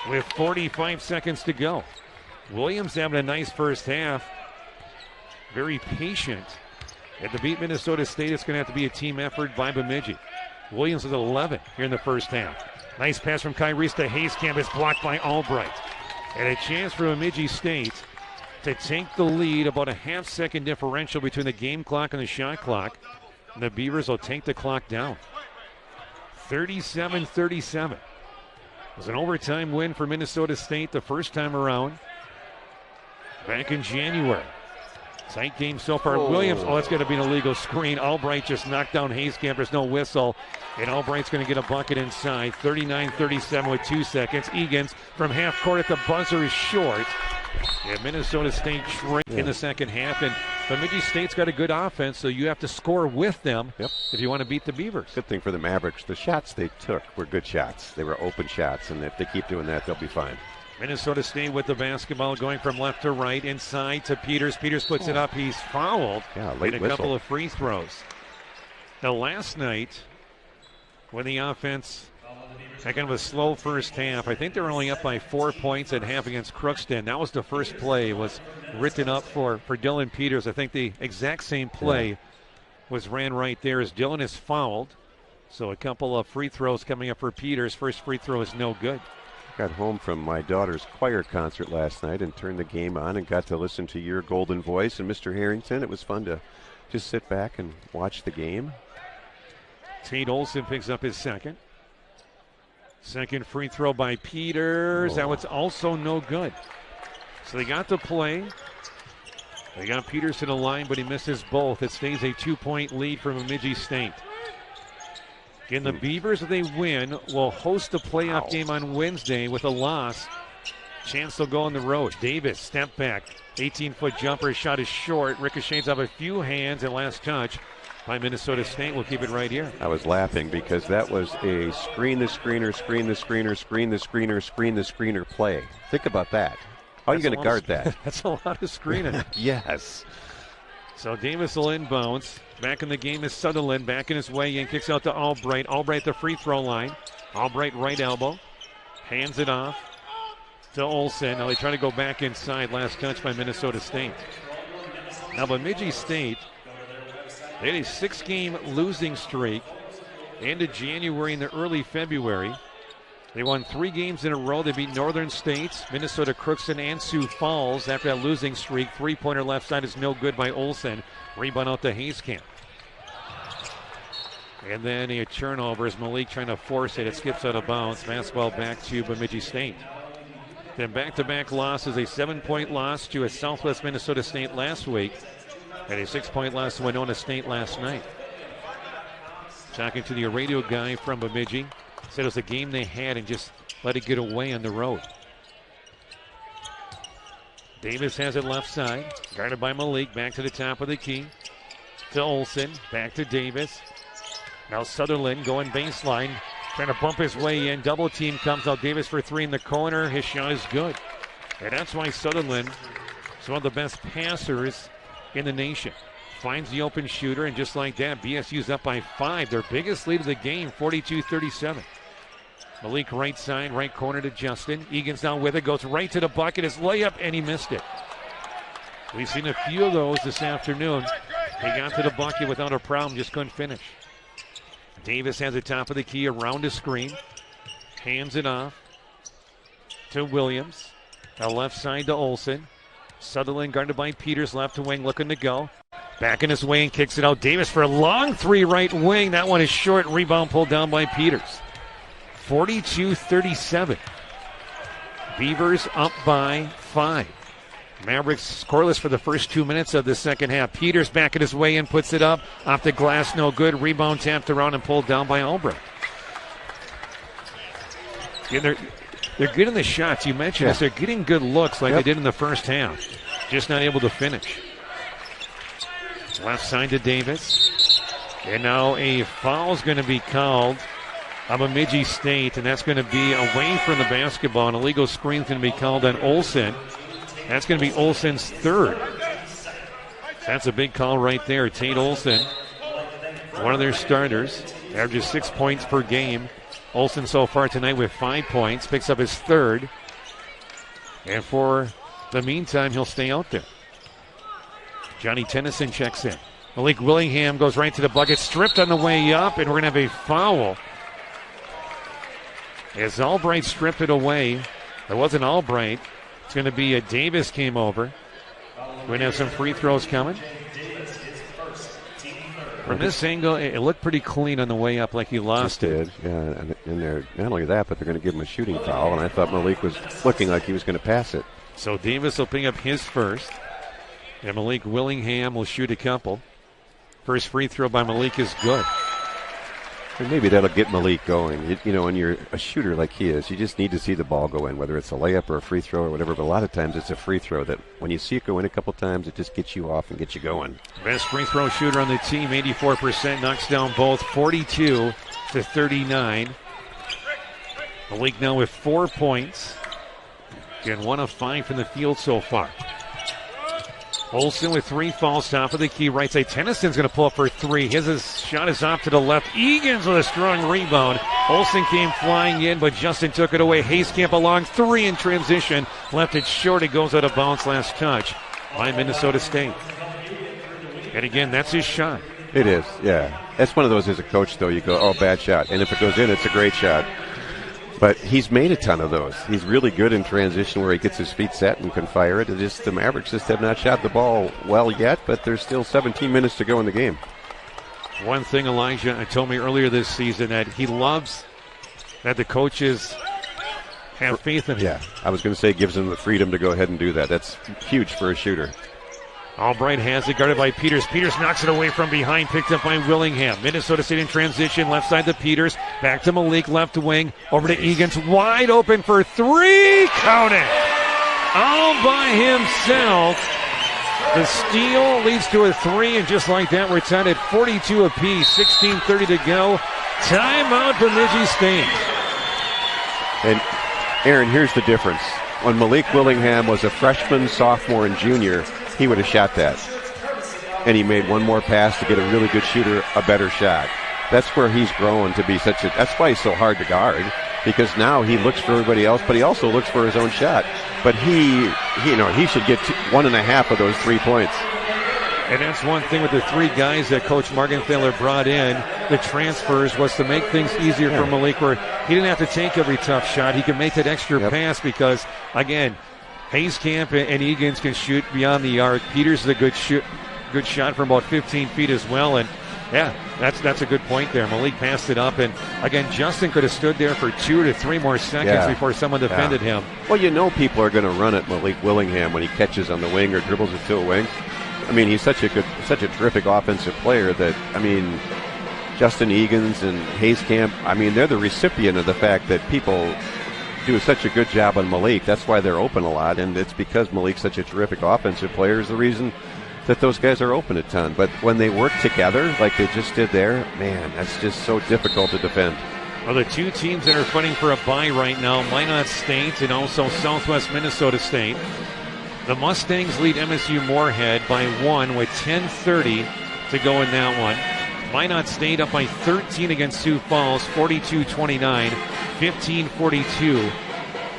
Speaker 1: with 45 seconds to go. Williams having a nice first half. Very patient. And to beat Minnesota State, it's going to have to be a team effort by Bemidji. Williams with 11 here in the first half. Nice pass from Kyrese to Hayescamp. Is blocked by Albright. And a chance for Bemidji State to take the lead, about a half-second differential between the game clock and the shot clock. And the Beavers will take the clock down. 37-37. It was an overtime win for Minnesota State the first time around back in January. Tight game so far. Williams, that's going to be an illegal screen. Albright just knocked down Hayescamp. There's no whistle. And Albright's going to get a bucket inside. 39-37 with 2 seconds. Egan's from half court at the buzzer is short. And Minnesota State shrink in the second half. And Bemidji State's got a good offense, so you have to score with them if you want to beat the Beavers.
Speaker 2: Good thing for the Mavericks. The shots they took were good shots. They were open shots, and if they keep doing that, they'll be fine.
Speaker 1: Minnesota State with the basketball going from left to right, inside to Peeters. Peeters puts it up. He's fouled.
Speaker 2: Late
Speaker 1: and a
Speaker 2: whistle.
Speaker 1: couple of free throws. Now, last night, when the offense had kind of a slow first half, I think they were only up by 4 points at half against Crookston. That was the first play, was written up for Dylan Peeters. I think the exact same play was ran right there as Dylan is fouled. So a couple of free throws coming up for Peeters. First free throw is no good.
Speaker 2: Got home from my daughter's choir concert last night and turned the game on and got to listen to your golden voice and Mr. Harrington. It was fun to just sit back and watch the game.
Speaker 1: Tate Olson picks up his second. Second free throw by Peeters. That was also no good. So they got the play. They got Peeters to the line, but he misses both. It stays a 2-point lead for Bemidji State. Again, the Beavers, if they win, will host a playoff game on Wednesday. With a loss, chance they'll go on the road. Davis, step back. 18-foot jumper. His shot is short. Ricochets off a few hands, and last touch by Minnesota State. We'll keep it right here.
Speaker 2: I was laughing because that was a screen the screener, screen the screener, screen the screener, screen the screener play. Think about that. How are you going to guard that?
Speaker 1: That's a lot of screening.
Speaker 2: Yes.
Speaker 1: So Davis will inbounds. Back in the game is Sutherland. Back in his way in. Kicks out to Albright. Albright the free throw line. Albright right elbow. Hands it off to Olsen. Now they try to go back inside. Last touch by Minnesota State. Now Bemidji State, they had a 6-game losing streak. Ended January into early February. They won 3 games in a row. They beat Northern States, Minnesota Crookston, and Sioux Falls after that losing streak. 3-pointer left side is no good by Olsen. Rebound out to Hayescamp. And then a turnover as Malik trying to force it. It skips out of bounds. Basketball back to Bemidji State. Then back-to-back losses, a 7-point loss to a Southwest Minnesota State last week, and a 6-point loss to Winona State last night. Talking to the radio guy from Bemidji, said it was a game they had and just let it get away on the road. Davis has it left side, guarded by Malik, back to the top of the key. To Olsen, back to Davis. Now Sutherland going baseline, trying to bump his way in. Double team comes out. Davis for three in the corner. His shot is good. And that's why Sutherland is one of the best passers in the nation. Finds the open shooter, and just like that, BSU's up by 5. Their biggest lead of the game, 42-37. Malik right side, right corner to Justin. Egan's down with it, goes right to the bucket. His layup, and he missed it. We've seen a few of those this afternoon. He got to the bucket without a problem, just couldn't finish. Davis has the top of the key around a screen. Hands it off to Williams. Now left side to Olsen. Sutherland guarded by Peeters, left to wing, looking to go. Back in his way and kicks it out. Davis for a long three, right wing. That one is short. Rebound pulled down by Peeters. 42-37. Beavers up by 5. Mavericks scoreless for the first 2 minutes of the second half. Peeters back in his way in, puts it up. Off the glass, no good. Rebound tapped around and pulled down by Albright. Yeah, they're getting the shots. You mentioned this. They're getting good looks like they did in the first half. Just not able to finish. Left side to Davis. And now a foul is going to be called on Bemidji State, and that's going to be away from the basketball. An illegal screen is going to be called on Olsen. That's going to be Olsen's third. That's a big call right there. Tate Olsen, one of their starters, averages 6 points per game. Olsen so far tonight with 5 points, picks up his third. And for the meantime, he'll stay out there. Johnny Tennyson checks in. Malik Willingham goes right to the bucket, stripped on the way up, and we're going to have a foul. As Albright stripped it away, it wasn't Albright. It's going to be a Davis came over. We're going to have some free throws coming. From this angle, it looked pretty clean on the way up, like he lost it.
Speaker 2: Yeah, and they're not only that, but they're going to give him a shooting foul, and I thought Malik was looking like he was going to pass it.
Speaker 1: So Davis will pick up his first, and Malik Willingham will shoot a couple. First free throw by Malik is good.
Speaker 2: And maybe that'll get Malik going. You know, when you're a shooter like he is, you just need to see the ball go in, whether it's a layup or a free throw or whatever. But a lot of times it's a free throw that when you see it go in a couple times, it just gets you off and gets you going.
Speaker 1: Best free throw shooter on the team, 84%, knocks down both, 42-39. Malik now with 4 points. Again, 1 of 5 from the field so far. Olsen with 3 fouls, top of the key, right side. Tennyson's going to pull up for 3. His shot is off to the left. Egan's with a strong rebound. Olsen came flying in, but Justin took it away. Hayskamp along, 3 in transition. Left it short. It goes out of bounds last touch by Minnesota State. And again, that's his shot.
Speaker 2: It is, yeah. That's one of those as a coach, though. You go, oh, bad shot. And if it goes in, it's a great shot. But he's made a ton of those. He's really good in transition where he gets his feet set and can fire it. The Mavericks just have not shot the ball well yet, but there's still 17 minutes to go in the game.
Speaker 1: One thing Elijah told me earlier this season that he loves that the coaches have faith in him.
Speaker 2: Yeah, I was going to say it gives him the freedom to go ahead and do that. That's huge for a shooter.
Speaker 1: Albright has it, guarded by Peeters. Peeters knocks it away from behind, picked up by Willingham. Minnesota State in transition, left side to Peeters. Back to Malik, left wing, over to Egan's, wide open for 3. Count it! All by himself. The steal leads to a 3, and just like that, we're tied at 42 apiece. 16:30 to go. Timeout for Bemidji State.
Speaker 2: And, Aaron, here's the difference. When Malik Willingham was a freshman, sophomore, and junior, he would have shot that. And he made one more pass to get a really good shooter a better shot. That's where he's grown to be such a... That's why he's so hard to guard, because now he looks for everybody else, but he also looks for his own shot. But he should get 1.5 of those 3 points.
Speaker 1: And that's one thing with the 3 guys that Coach Morgenthaler brought in, the transfers, was to make things easier for Malik, where he didn't have to take every tough shot. He could make that extra pass because, again, Hayskamp and Egan's can shoot beyond the arc. Peeters is a good shot from about 15 feet as well. And Yeah, that's a good point there. Malik passed it up, and again, Justin could have stood there for 2 to 3 more seconds before someone defended him.
Speaker 2: Well, people are going to run at Malik Willingham when he catches on the wing or dribbles it to a wing. I mean, he's such a terrific offensive player that, Justin Egan's and Hayskamp, they're the recipient of the fact that people do such a good job on Malik. That's why they're open a lot, and it's because Malik's such a terrific offensive player is the reason that those guys are open a ton. But when they work together like they just did there, man, that's just so difficult to defend.
Speaker 1: Well, the two teams that are fighting for a bye right now, Minot State and also Southwest Minnesota State. The Mustangs lead MSU Moorhead by 1 with 10:30 to go in that one. Minot State up by 13 against Sioux Falls, 42-29, 15:42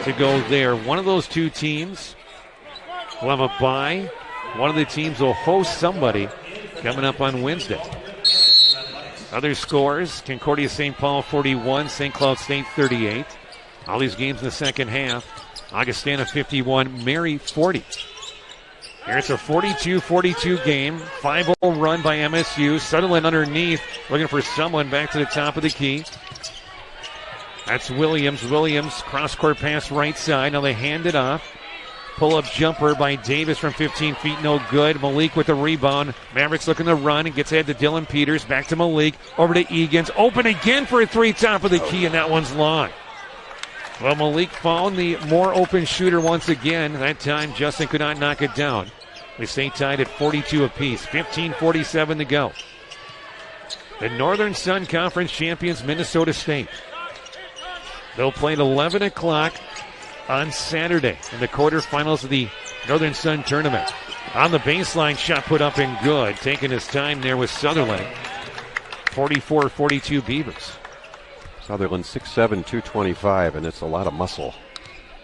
Speaker 1: to go there. One of those two teams will have a bye. One of the teams will host somebody coming up on Wednesday. Other scores, Concordia St. Paul 41, St. Cloud State 38. All these games in the second half. Augustana 51, Mary 40. Here it's a 42-42 game. 5-0 run by MSU. Sutherland underneath, looking for someone back to the top of the key. That's Williams. Williams, cross-court pass right side. Now they hand it off. Pull-up jumper by Davis from 15 feet, no good. Malik with the rebound. Mavericks looking to run and gets ahead to Dylan Peeters. Back to Malik. Over to Egan's. Open again for a three, top of the key, and that one's long. Well, Malik found the more open shooter once again. That time, Justin could not knock it down. We stay tied at 42 apiece. 15:47 to go. The Northern Sun Conference champions, Minnesota State. They'll play at 11 o'clock on Saturday in the quarterfinals of the Northern Sun tournament. On the baseline, shot put up and good. Taking his time there with Sutherland. 44-42 Beavers.
Speaker 2: Sutherland 6'7", 225, and it's a lot of muscle.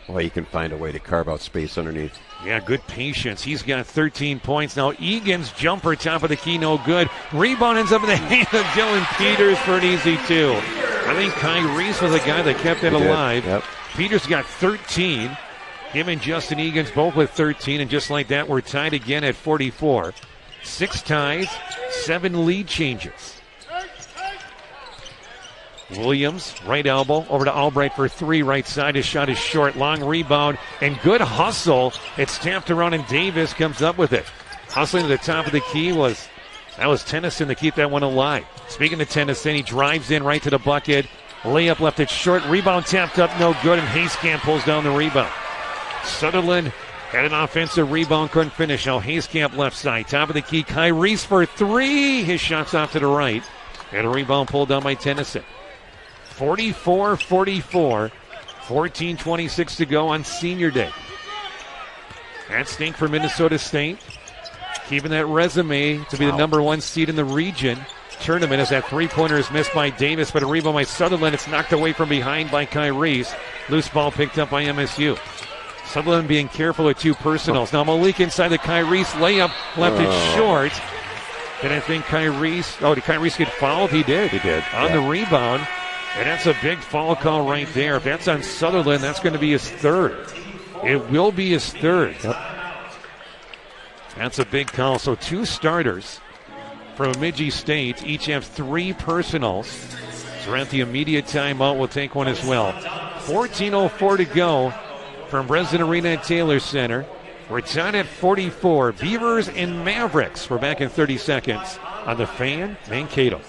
Speaker 2: Boy, he can find a way to carve out space underneath.
Speaker 1: Yeah, good patience. He's got 13 points. Now Egan's jumper, top of the key, no good. Rebound ends up in the hand of Dylan Peeters for an easy 2. I think Kai Reese was the guy that kept it alive.
Speaker 2: Yep.
Speaker 1: Peeters got 13. Him and Justin Egan's both with 13, and just like that, we're tied again at 44. 6 ties, 7 lead changes. Williams, right elbow, over to Albright for 3, right side. His shot is short, long rebound, and good hustle. It's tapped around, and Davis comes up with it. Hustling to the top of the key was Tennyson to keep that one alive. Speaking of Tennyson, he drives in right to the bucket. Layup left it short, rebound tapped up, no good, and Hayskamp pulls down the rebound. Sutherland had an offensive rebound, couldn't finish. Now Hayskamp left side, top of the key, Kai Reese for 3. His shot's off to the right, and a rebound pulled down by Tennyson. 44-44, 14:26 to go on Senior Day. That stink for Minnesota State. Keeping that resume to be the number 1 seed in the region tournament as that three-pointer is missed by Davis, but a rebound by Sutherland. It's knocked away from behind by Kai Reese. Loose ball picked up by MSU. Sutherland being careful with 2 personals. Now Malik inside the Kai Reese layup, left it short. And I think Kai Reese, did Kai Reese get fouled? He did. On the rebound. And that's a big foul call right there. If that's on Sutherland, that's going to be his 3rd. It will be his 3rd.
Speaker 2: Yep.
Speaker 1: That's a big call. So 2 starters from Bemidji State each have 3 personals. So we're at the immediate timeout. We'll take one as well. 14:04 to go from Breslin Arena at Taylor Center. We're tied at 44. Beavers and Mavericks. We're back in 30 seconds on the Fan, Mankato.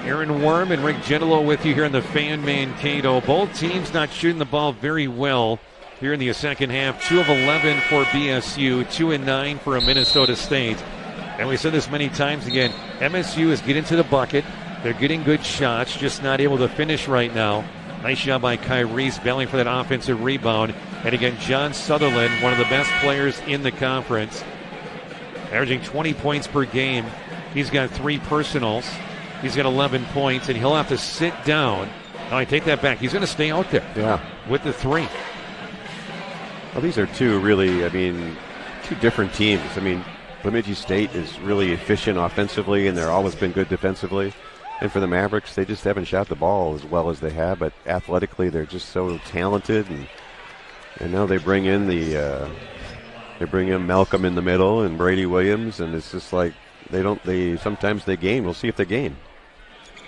Speaker 1: Aaron Worm and Rick Gentilo with you here in the Fan Mankato. Both teams not shooting the ball very well here in the second half. 2 of 11 for BSU, 2 and 9 for Minnesota State. And we said this many times again, MSU is getting to the bucket. They're getting good shots, just not able to finish right now. Nice job by Kyrie bailing for that offensive rebound. And again, John Sutherland, one of the best players in the conference, averaging 20 points per game. He's got 3 personals. He's got 11 points, and he'll have to sit down. No, I take that back. He's going to stay out there with the 3.
Speaker 2: Well, these are two different teams. I mean, Bemidji State is really efficient offensively, and they've always been good defensively. And for the Mavericks, they just haven't shot the ball as well as they have, but athletically they're just so talented. And now they bring in Malcolm in the middle and Brady Williams, and it's just like sometimes they game. We'll see if they game.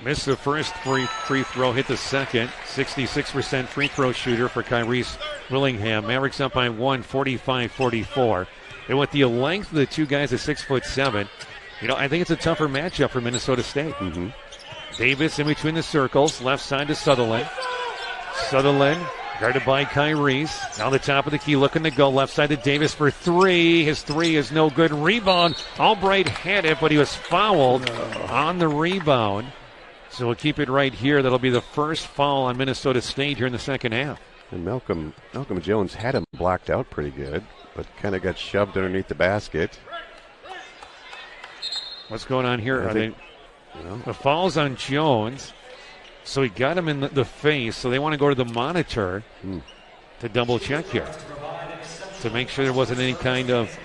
Speaker 1: Missed the first free throw, hit the second. 66% free throw shooter for Kyrie Willingham. Mavericks up by 1, 45-44. And with the length of the two guys at 6'7", I think it's a tougher matchup for Minnesota State.
Speaker 2: Mm-hmm.
Speaker 1: Davis in between the circles, left side to Sutherland. Sutherland guarded by Kyrie. Down the top of the key, looking to go. Left side to Davis for 3. His 3 is no good. Rebound. Albright had it, but he was fouled on the rebound. So we'll keep it right here. That'll be the first foul on Minnesota State here in the second half.
Speaker 2: And Malcolm Jones had him blocked out pretty good, but kind of got shoved underneath the basket.
Speaker 1: What's going on here? The foul's on Jones. So he got him in the face, so they want to go to the monitor to double check here to make sure there wasn't any kind of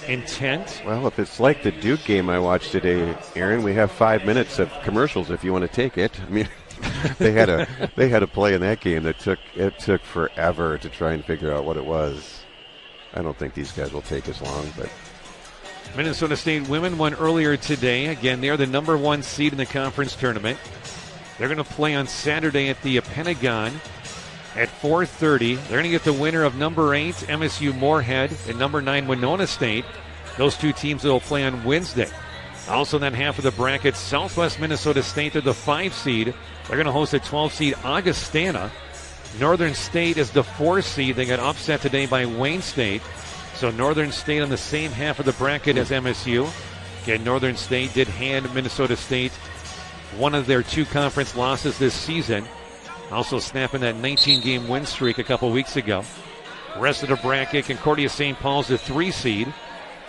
Speaker 1: intent.
Speaker 2: Well, if it's like the Duke game I watched today, Aaron, we have 5 minutes of commercials if you want to take it. I mean, they had a play in that game that took forever to try and figure out what it was. I don't think these guys will take as long, but
Speaker 1: Minnesota State women won earlier today. Again, they're the number 1 seed in the conference tournament. They're going to play on Saturday at the Pentagon at 4:30. They're going to get the winner of number 8, MSU Moorhead, and number 9, Winona State. Those two teams will play on Wednesday. Also in that half of the bracket, Southwest Minnesota State, they're the 5 seed. They're going to host a 12 seed Augustana. Northern State is the 4 seed. They got upset today by Wayne State. So Northern State on the same half of the bracket as MSU. Again, Northern State did hand Minnesota State one of their 2 conference losses this season. Also snapping that 19-game win streak a couple weeks ago. Rest of the bracket, Concordia St. Paul's the 3 seed.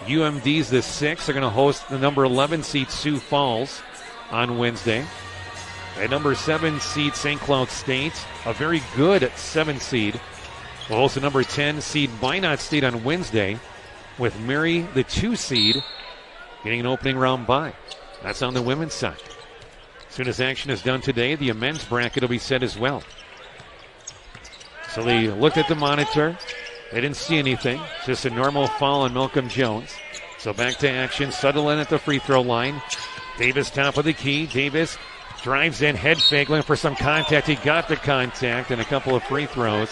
Speaker 1: UMD's the 6. They're going to host the number 11 seed Sioux Falls on Wednesday. At number 7 seed St. Cloud State, a very good 7 seed. We'll host the number 10 seed Minot State on Wednesday, with Mary, the 2 seed, getting an opening round bye. That's on the women's side. As soon as action is done today, the men's bracket will be set as well. So they looked at the monitor. They didn't see anything. Just a normal foul on Malcolm Jones. So back to action. Sutherland at the free throw line. Davis top of the key. Davis drives in, head fake, looking for some contact. He got the contact, and a couple of free throws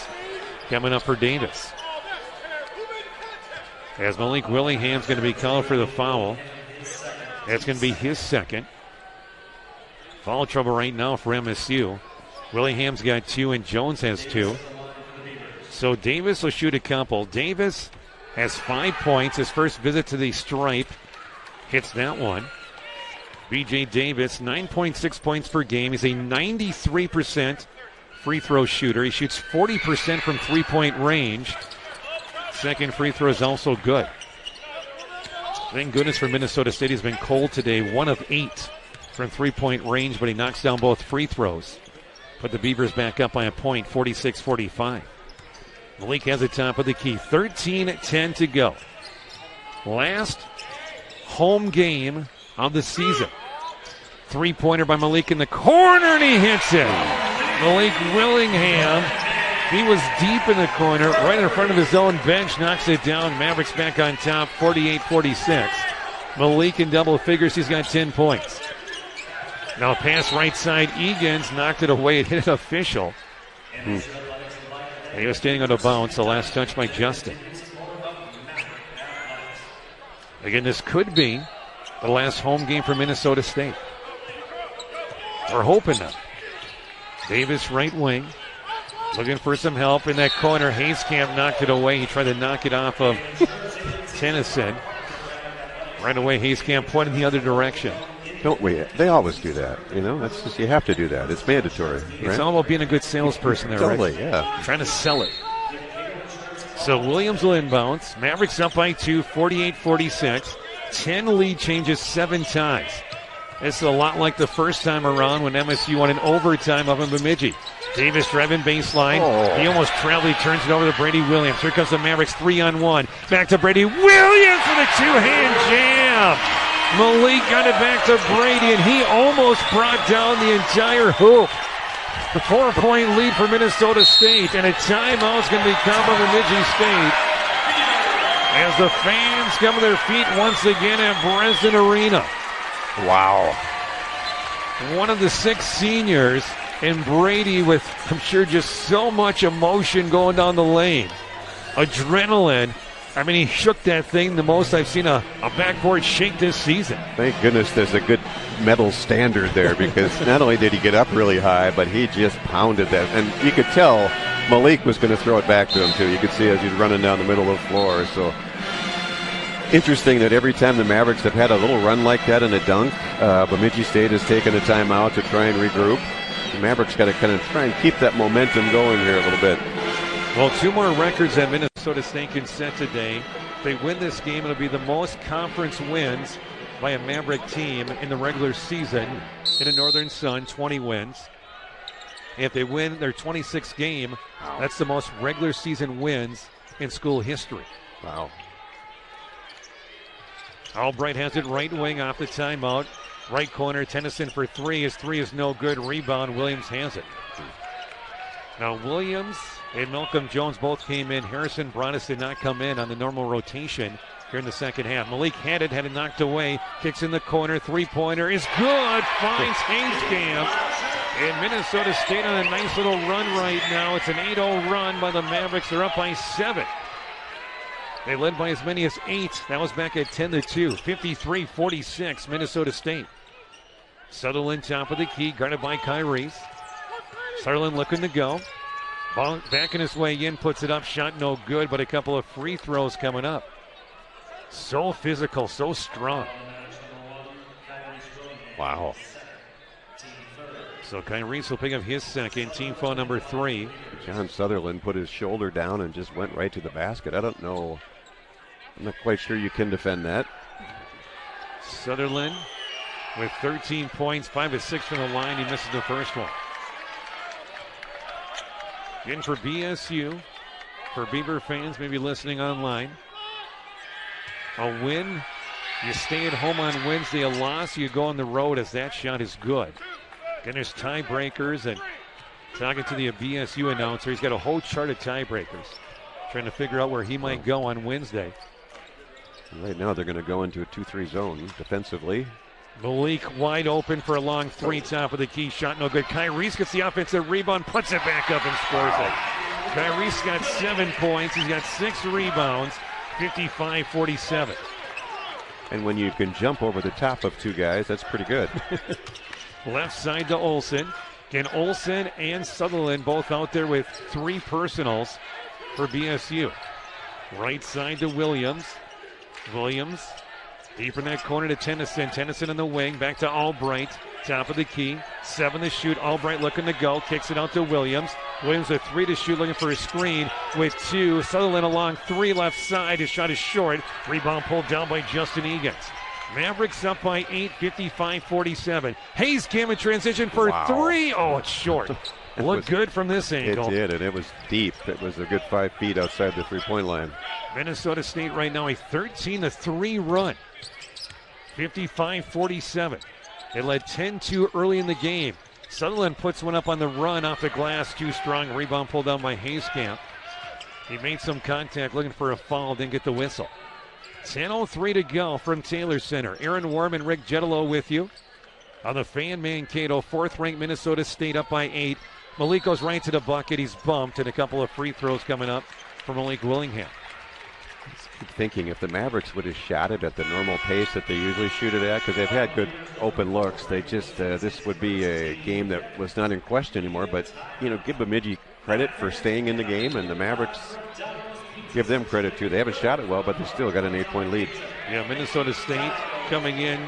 Speaker 1: coming up for Davis. As Malik Willingham's going to be called for the foul. That's going to be his second. Foul trouble right now for MSU. Willingham's got 2 and Jones has 2. So Davis will shoot a couple. Davis has 5 points. His first visit to the stripe hits that one. B.J. Davis, 9.6 points per game. He's a 93% free throw shooter. He shoots 40% from three-point range. Second free throw is also good. Thank goodness for Minnesota State. He's been cold today. 1 of 8 from three-point range, but he knocks down both free throws. Put the Beavers back up by a point, 46-45. Malik has the top of the key. 13-10 to go. Last home game of the season. Three-pointer by Malik in the corner, and he hits it. Malik Willingham, he was deep in the corner, right in front of his own bench, knocks it down. Mavericks back on top, 48-46. Malik in double figures, he's got 10 points. Now pass right side, Egan's knocked it away. It hit an official. And he was standing on a bounce, the last touch by Justin. Again, this could be the last home game for Minnesota State. We're hoping now. Davis right wing, looking for some help in that corner. Hayskamp knocked it away. He tried to knock it off of Tennyson. Right away, Hayskamp pointed the other direction.
Speaker 2: Don't we? They always do that. That's just, you have to do that. It's mandatory.
Speaker 1: It's
Speaker 2: right?
Speaker 1: all about being a good salesperson there,
Speaker 2: Totally,
Speaker 1: Rick.
Speaker 2: yeah.
Speaker 1: Trying to sell it. So Williams will inbounds. Mavericks up by 2, 48-46. 10 lead changes 7 times. This is a lot like the first time around when MSU won in overtime up in Bemidji. Davis driving baseline. He almost traveled. He turns it over to Brady Williams. Here comes the Mavericks 3-on-1. Back to Brady Williams with a 2-hand jam. Malik got it back to Brady, and he almost brought down the entire hoop. The 4-point lead for Minnesota State, and a timeout's going to be called by Bemidji State as the fans come to their feet once again at Breslin Arena.
Speaker 2: Wow.
Speaker 1: One of the 6 seniors, and Brady with, I'm sure, just so much emotion going down the lane. Adrenaline. I mean, he shook that thing the most I've seen a backboard shake this season.
Speaker 2: Thank goodness there's a good medal standard there, because not only did he get up really high, but he just pounded that. And you could tell Malik was going to throw it back to him, too. You could see as he's running down the middle of the floor. So interesting that every time the Mavericks have had a little run like that in a dunk, Bemidji State has taken a timeout to try and regroup. The Mavericks got to kind of try and keep that momentum going here a little bit.
Speaker 1: Well, 2 more records that Minnesota State can set today. If they win this game, it'll be the most conference wins by a Maverick team in the regular season in the Northern Sun, 20 wins. If they win their 26th game, that's the most regular season wins in school history.
Speaker 2: Wow.
Speaker 1: Albright has it right wing off the timeout. Right corner, Tennyson for 3. His 3 is no good. Rebound, Williams has it. Now Williams and Malcolm Jones both came in. Harrison Broadus did not come in on the normal rotation here in the second half. Malik had it knocked away. Kicks in the corner. 3-pointer is good. Finds Hayescamp. And Minnesota State on a nice little run right now. It's an 8-0 run by the Mavericks. They're up by 7. They led by as many as 8. That was back at 10-2. 53-46, Minnesota State. Sutherland top of the key, guarded by Kyries. Sutherland looking to go. Ball backing his way in, puts it up. Shot no good, but a couple of free throws coming up. So physical, so strong.
Speaker 2: Wow.
Speaker 1: So Kyries will pick up his second, team foul number 3.
Speaker 2: John Sutherland put his shoulder down and just went right to the basket. I don't know. I'm not quite sure you can defend that.
Speaker 1: Sutherland with 13 points, 5 of 6 from the line. He misses the first one. In for BSU, for Beaver fans maybe listening online. A win, you stay at home on Wednesday. A loss, you go on the road as that shot is good. Again, there's tiebreakers, and talking to the BSU announcer, he's got a whole chart of tiebreakers, trying to figure out where he might go on Wednesday.
Speaker 2: Right now they're going to go into a 2-3 zone defensively.
Speaker 1: Malik wide open for a long 3, top of the key, shot no good. Kyries gets the offensive rebound, puts it back up and scores it. Kyries got 7 points, he's got 6 rebounds, 55-47.
Speaker 2: And when you can jump over the top of 2 guys, that's pretty good.
Speaker 1: Left side to Olsen. Again, Olsen and Sutherland both out there with 3 personals for BSU. Right side to Williams. Williams deep in that corner to Tennyson. Tennyson in the wing. Back to Albright. Top of the key. 7 to shoot. Albright looking to go. Kicks it out to Williams. Williams with 3 to shoot, looking for a screen with 2. Sutherland along 3 left side. His shot is short. Rebound pulled down by Justin Egan's. Mavericks up by 8, 55-47. Hayes came in transition for 3. Oh, it's short. Looked good from this angle.
Speaker 2: It did, and it was deep. It was a good 5 feet outside the 3-point line.
Speaker 1: Minnesota State right now a 13-3 run. 55-47. They led 10-2 early in the game. Sutherland puts one up on the run off the glass. Too strong. Rebound pulled down by Hayescamp. He made some contact looking for a foul, didn't get the whistle. 10:03 to go from Taylor Center. Aaron Warm and Rick Jetalo with you on the Fan Mankato. 4th-ranked Minnesota State up by 8. Malik goes right to the bucket. He's bumped, and a couple of free throws coming up for Malik Willingham.
Speaker 2: Keep thinking if the Mavericks would have shot it at the normal pace that they usually shoot it at, because they've had good open looks, they just this would be a game that was not in question anymore. But give Bemidji credit for staying in the game, and the Mavericks give them credit too. They haven't shot it well, but they still got an 8-point lead.
Speaker 1: Yeah, Minnesota State coming in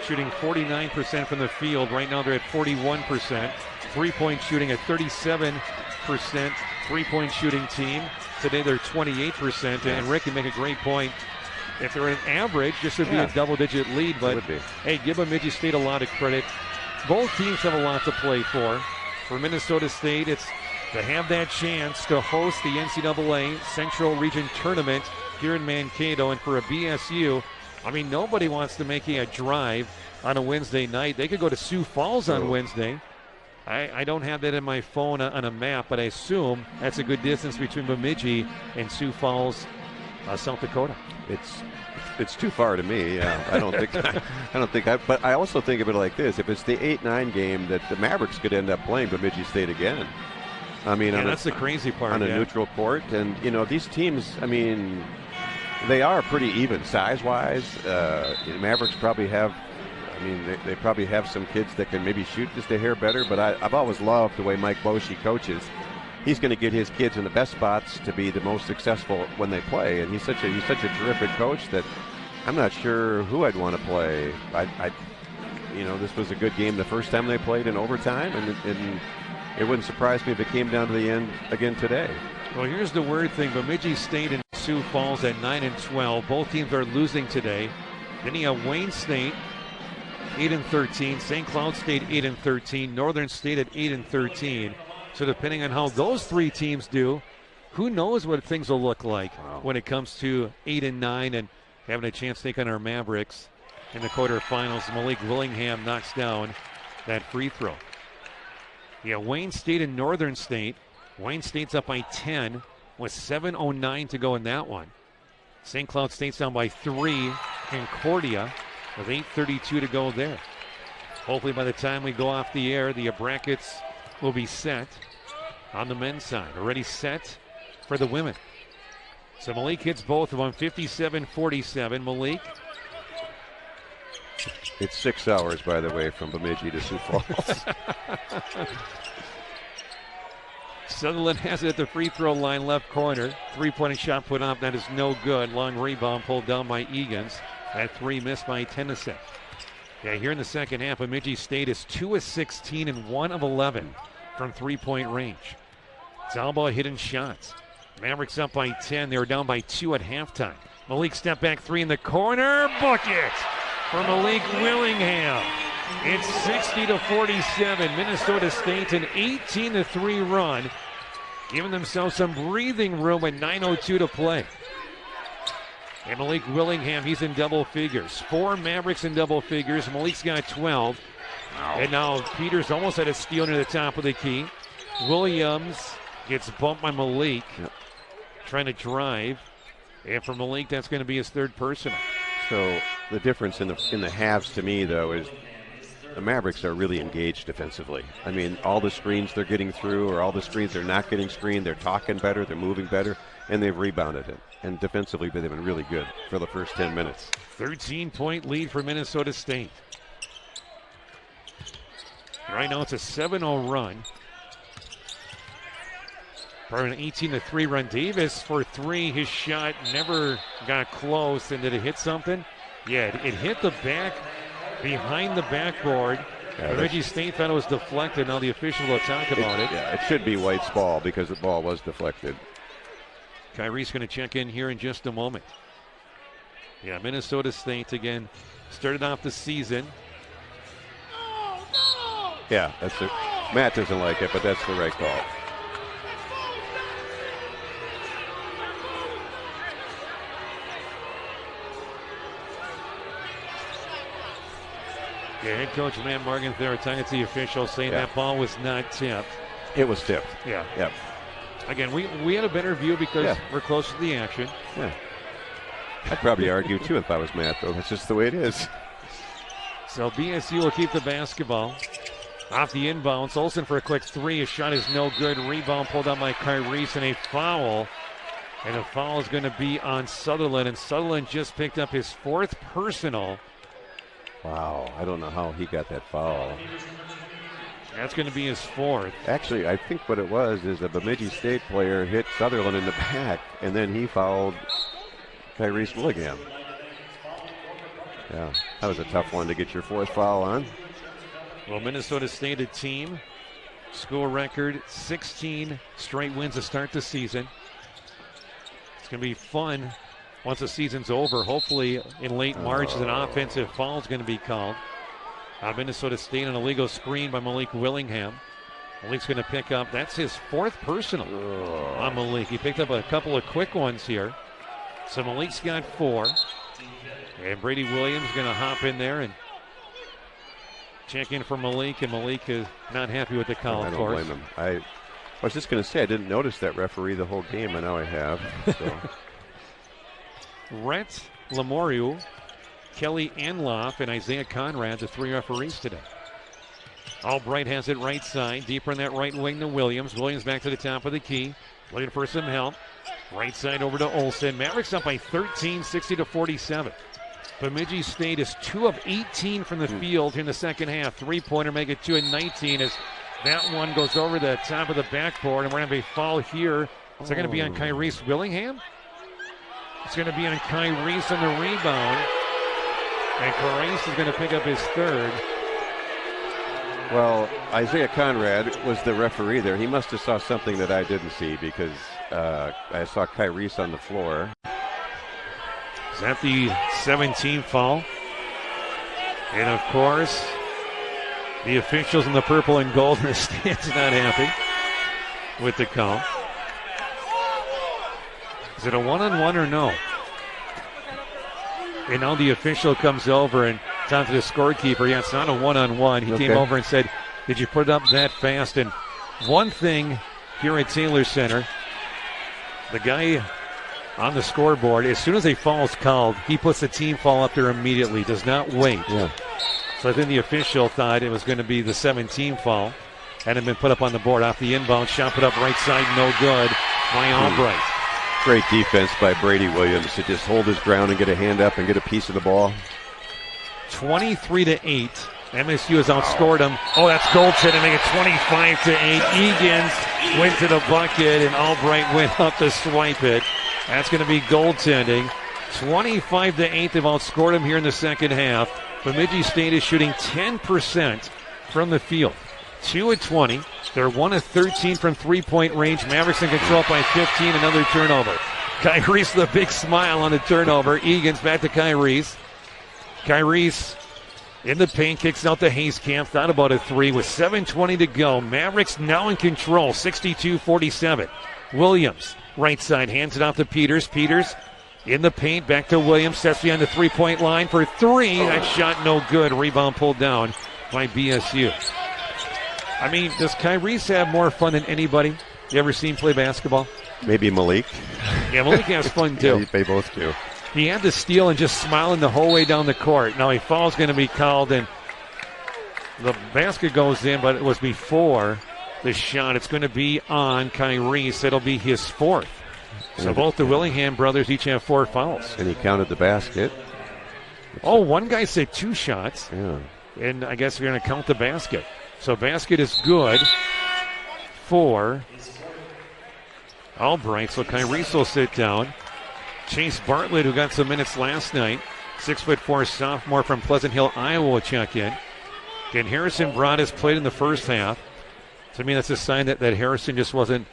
Speaker 1: shooting 49% from the field. Right now they're at 41%. Three-point shooting at 37%. Three-point shooting team. Today they're 28%. And Rick can make a great point. If they're an average, this would be a double-digit lead. But, hey, give Bemidji State a lot of credit. Both teams have a lot to play for. For Minnesota State, it's to have that chance to host the NCAA Central Region Tournament here in Mankato. And for a BSU, I mean, nobody wants to make a drive on a Wednesday night. They could go to Sioux Falls on Wednesday. I don't have that in my phone on a map, but I assume that's a good distance between Bemidji and Sioux Falls, South Dakota.
Speaker 2: It's too far to me. I don't think. But I also think of it like this: if it's the 8-9 game, that the Mavericks could end up playing Bemidji State again. I mean,
Speaker 1: that's the crazy part.
Speaker 2: On a neutral court, and these teams. I mean, they are pretty even size-wise. Mavericks probably have. I mean, they probably have some kids that can maybe shoot just a hair better. But I've always loved the way Mike Boschee coaches. He's going to get his kids in the best spots to be the most successful when they play, and he's such a terrific coach that I'm not sure who I'd want to play. This was a good game the first time they played in overtime, and it wouldn't surprise me if it came down to the end again today.
Speaker 1: Well, here's the weird thing: Bemidji State and Sioux Falls at 9-12. Both teams are losing today. Then you have Wayne State 8-13, St. Cloud State 8-13, Northern State at 8-13. So depending on how those three teams do, who knows what things will look like when it comes to 8-9 and having a chance to take on our Mavericks in the quarterfinals. Malik Willingham knocks down that free throw. Yeah, Wayne State and Northern State. Wayne State's up by 10 with 7:09 to go in that one. St. Cloud State's down by 3. Concordia with 8:32 to go there. Hopefully by the time we go off the air, the brackets will be set on the men's side. Already set for the women. So Malik hits both of them, 57-47. Malik.
Speaker 2: It's 6 hours, by the way, from Bemidji to Sioux Falls.
Speaker 1: Sutherland has it at the free throw line, left corner. Three-point shot put up. That is no good. Long rebound pulled down by Egan's. That three missed by Tennyson. Yeah, here in the second half, Bemidji State is 2 of 16 and 1 of 11 from three-point range. It's all about hidden shots. Mavericks up by 10. They were down by 2 at halftime. Malik step back 3 in the corner. Bucket for Malik Willingham. It's 60-47. Minnesota State an 18-3 run, giving themselves some breathing room at 9:02 to play. And Malik Willingham, he's in double figures. 4 Mavericks in double figures. Malik's got 12. And now Peeters almost had a steal near the top of the key. Williams gets bumped by Malik. Trying to drive. And for Malik, that's going to be his third personal.
Speaker 2: So the difference in the halves to me, though, is the Mavericks are really engaged defensively. I mean, all the screens they're getting through or all the screens they're not getting screened, they're talking better, they're moving better, and they've rebounded it. And defensively, they've been really good for the first 10 minutes.
Speaker 1: 13-point lead for Minnesota State. Right now it's a 7-0 run. For an 18-3 run. Davis for 3. His shot never got close. And did it hit something? Yeah, it hit the back, behind the backboard. Bemidji State thought it was deflected. Now the official will talk about it.
Speaker 2: Yeah, it should be White's ball because the ball was deflected.
Speaker 1: Kyrie's going to check in here in just a moment. Yeah, Minnesota State again started off the season.
Speaker 2: Yeah, Matt doesn't like it, but that's the right call.
Speaker 1: Yeah, head coach Matt Morgan-Thayer talking to the official saying that ball was not tipped.
Speaker 2: It was tipped.
Speaker 1: Yeah.
Speaker 2: Yep.
Speaker 1: Again, we had a better view because we're close to the action.
Speaker 2: Yeah. I'd probably argue too if I was Matt, though. That's just the way it is.
Speaker 1: So BSU will keep the basketball. Off the inbounds, Olsen for a quick 3. His shot is no good. Rebound pulled down by Kyrie, and a foul. And a foul is going to be on Sutherland. And Sutherland just picked up his 4th personal.
Speaker 2: Wow, I don't know how he got that foul.
Speaker 1: That's going to be his 4th.
Speaker 2: Actually, I think what it was is a Bemidji State player hit Sutherland in the back, and then he fouled Kyrie Willingham. Yeah, that was a tough one to get your fourth foul on.
Speaker 1: Well, Minnesota State, a team, school record, 16 straight wins to start the season. It's going to be fun once the season's over. Hopefully in late March, an offensive foul is going to be called. Minnesota State, an illegal screen by Malik Willingham. Malik's going to pick up, that's his fourth personal on Malik. He picked up a couple of quick ones here. So Malik's got 4. And Brady Williams is going to hop in there and check in for Malik. And Malik is not happy with the call, of course.
Speaker 2: I don't blame him. I was just going to say, I didn't notice that referee the whole game, and now I have. So.
Speaker 1: Rhett Lamoriu, Kelly Anloff, and Isaiah Conrad, the 3 referees today. Albright has it right side, deeper in that right wing to Williams. Williams back to the top of the key, looking for some help. Right side over to Olsen. Mavericks up by 13, 60-47. Bemidji State is 2 of 18 from the field in the second half. Three-pointer make it 2 of 19 as that one goes over the top of the backboard, and we're going to have a foul here. Is that going to be on Kyrese Willingham? It's going to be on Kyrese on the rebound. And Kyrese is going to pick up his 3rd.
Speaker 2: Well, Isaiah Conrad was the referee there. He must have saw something that I didn't see because I saw Kyrese on the floor.
Speaker 1: Is that the 17th foul? And of course, the officials in the purple and gold in the stands not happy with the call. Is it a one-on-one or no? And now the official comes over and down to the scorekeeper. Yeah, it's not a one-on-one. He came over and said, did you put it up that fast? And one thing here at Taylor Center, the guy on the scoreboard, as soon as a foul is called, he puts the team foul up there immediately, does not wait.
Speaker 2: Yeah.
Speaker 1: So I think the official thought it was going to be the 17th foul. Hadn't been put up on the board. Off the inbound, shot put up right side, no good by Albright.
Speaker 2: Great defense by Brady Williams to just hold his ground and get a hand up and get a piece of the ball.
Speaker 1: 23-8. MSU has outscored them. Oh, that's goaltending, make it 25-8. Egan's went to the bucket, and Albright went up to swipe it. That's going to be goaltending. 25-8. They've outscored them here in the second half. Bemidji State is shooting 10% from the field. 2 of 20. They're 1 of 13 from three-point range. Mavericks in control by 15. Another turnover. Kyrese with a big smile on the turnover. Egan's back to Kyrese. Kyrese in the paint, kicks out to Hayskamp. Thought about a 3 with 7:20 to go. Mavericks now in control, 62-47. Williams, right side, hands it off to Peeters. Peeters in the paint, back to Williams. Sets behind the three-point line for 3. That shot no good. Rebound pulled down by BSU. I mean, does Kyrese have more fun than anybody you ever seen play basketball?
Speaker 2: Maybe Malik.
Speaker 1: Yeah, Malik has fun too.
Speaker 2: Yeah, they both do.
Speaker 1: He had the steal and just smiling the whole way down the court. Now a foul's going to be called, and the basket goes in, but it was before the shot. It's going to be on Kyrese. It'll be his 4th. So both the Willingham brothers each have 4 fouls.
Speaker 2: And he counted the basket.
Speaker 1: Oh, one guy said 2 shots.
Speaker 2: Yeah.
Speaker 1: And I guess we're going to count the basket. So basket is good for Albright. So Kyrese will sit down. Chase Bartlett, who got some minutes last night, 6'4" sophomore from Pleasant Hill, Iowa, will check in. Again, Harrison Broadus played in the first half. To me, that's a sign that Harrison just wasn't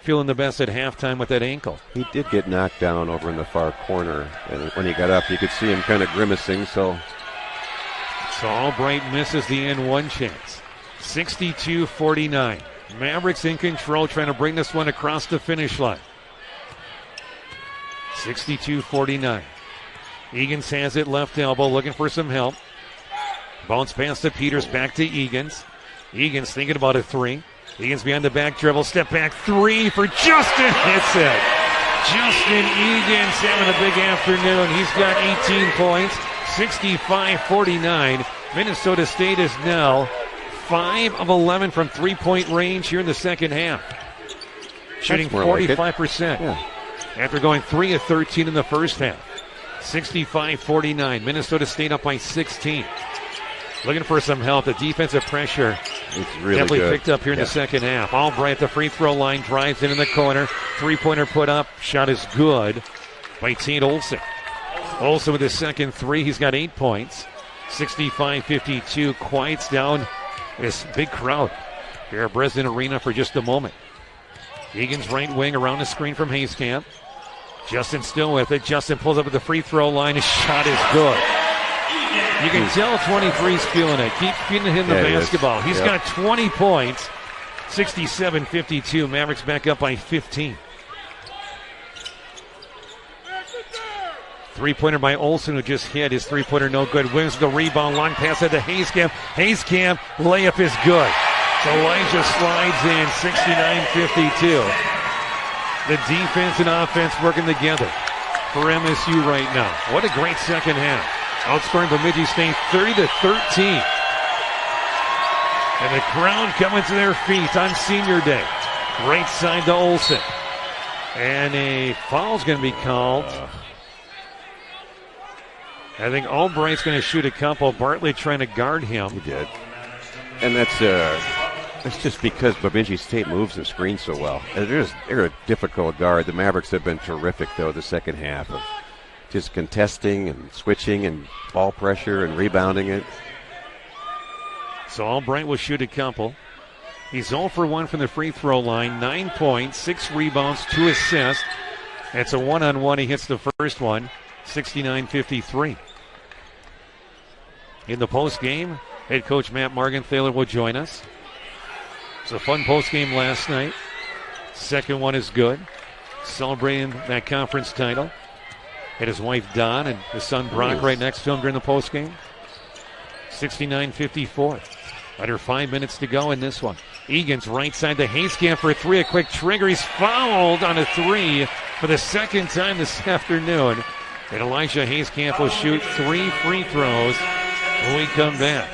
Speaker 1: feeling the best at halftime with that ankle.
Speaker 2: He did get knocked down over in the far corner, and when he got up, you could see him kind of grimacing. So
Speaker 1: Albright misses the N1 chance. 62-49. Mavericks in control, trying to bring this one across the finish line. 62-49. Egan's has it left elbow, looking for some help. Bounce pass to Peeters, back to Egan's. Egan's thinking about a 3. Egan's behind the back dribble, step back 3 for Justin. Hits it. Justin Egan's having a big afternoon. He's got 18 points. 65-49. Minnesota State is now 5 of 11 from three-point range here in the second half. Shooting 45%.
Speaker 2: Yeah.
Speaker 1: After going 3 of 13 in the first half. 65-49. Minnesota State up by 16. Looking for some help. The defensive pressure
Speaker 2: it's really
Speaker 1: definitely
Speaker 2: good.
Speaker 1: Picked up here in the second half. Albright at the free throw line, drives in the corner. Three-pointer put up. Shot is good by Tate Olsen. Also with his second three, he's got 8 points. 65-52, quiets down this big crowd here at Breslin Arena for just a moment. Egan's right wing around the screen from Hayskamp. Justin still with it. Justin pulls up at the free throw line. His shot is good. You can tell 23's feeling it. Keep feeding him the basketball. He's got 20 points. 67-52. Mavericks back up by 15. Three-pointer by Olsen, who just hit. His three-pointer no good. Wins the rebound. Long pass at the Hayskamp. Hayskamp, layup is good. So Elijah slides in. 69-52. The defense and offense working together for MSU right now. What a great second half. Outscoring Bemidji St 30-13. And the crowd coming to their feet on senior day. Right side to Olsen. And a foul's going to be called. I think Albright's going to shoot a couple. Bartlett trying to guard him.
Speaker 2: He did. And that's just because Bemidji State moves and screens so well. They're a difficult guard. The Mavericks have been terrific, though, the second half of just contesting and switching and ball pressure and rebounding it.
Speaker 1: So Albright will shoot a couple. He's 0 for 1 from the free throw line. 9 points, 6 rebounds, 2 assists. It's a one-on-one. He hits the first one. 69-53. In the post game, head coach Matt Morgenthaler will join us. It's a fun post game last night. Second one is good. Celebrating that conference title. Had his wife Dawn and his son Brock right next to him during the post game. 69-54. Under 5 minutes to go in this one. Egan's right side to Hayskamp for a three. A quick trigger. He's fouled on a three for the second time this afternoon. And Elijah Hayskamp will shoot 3 free throws when we come back.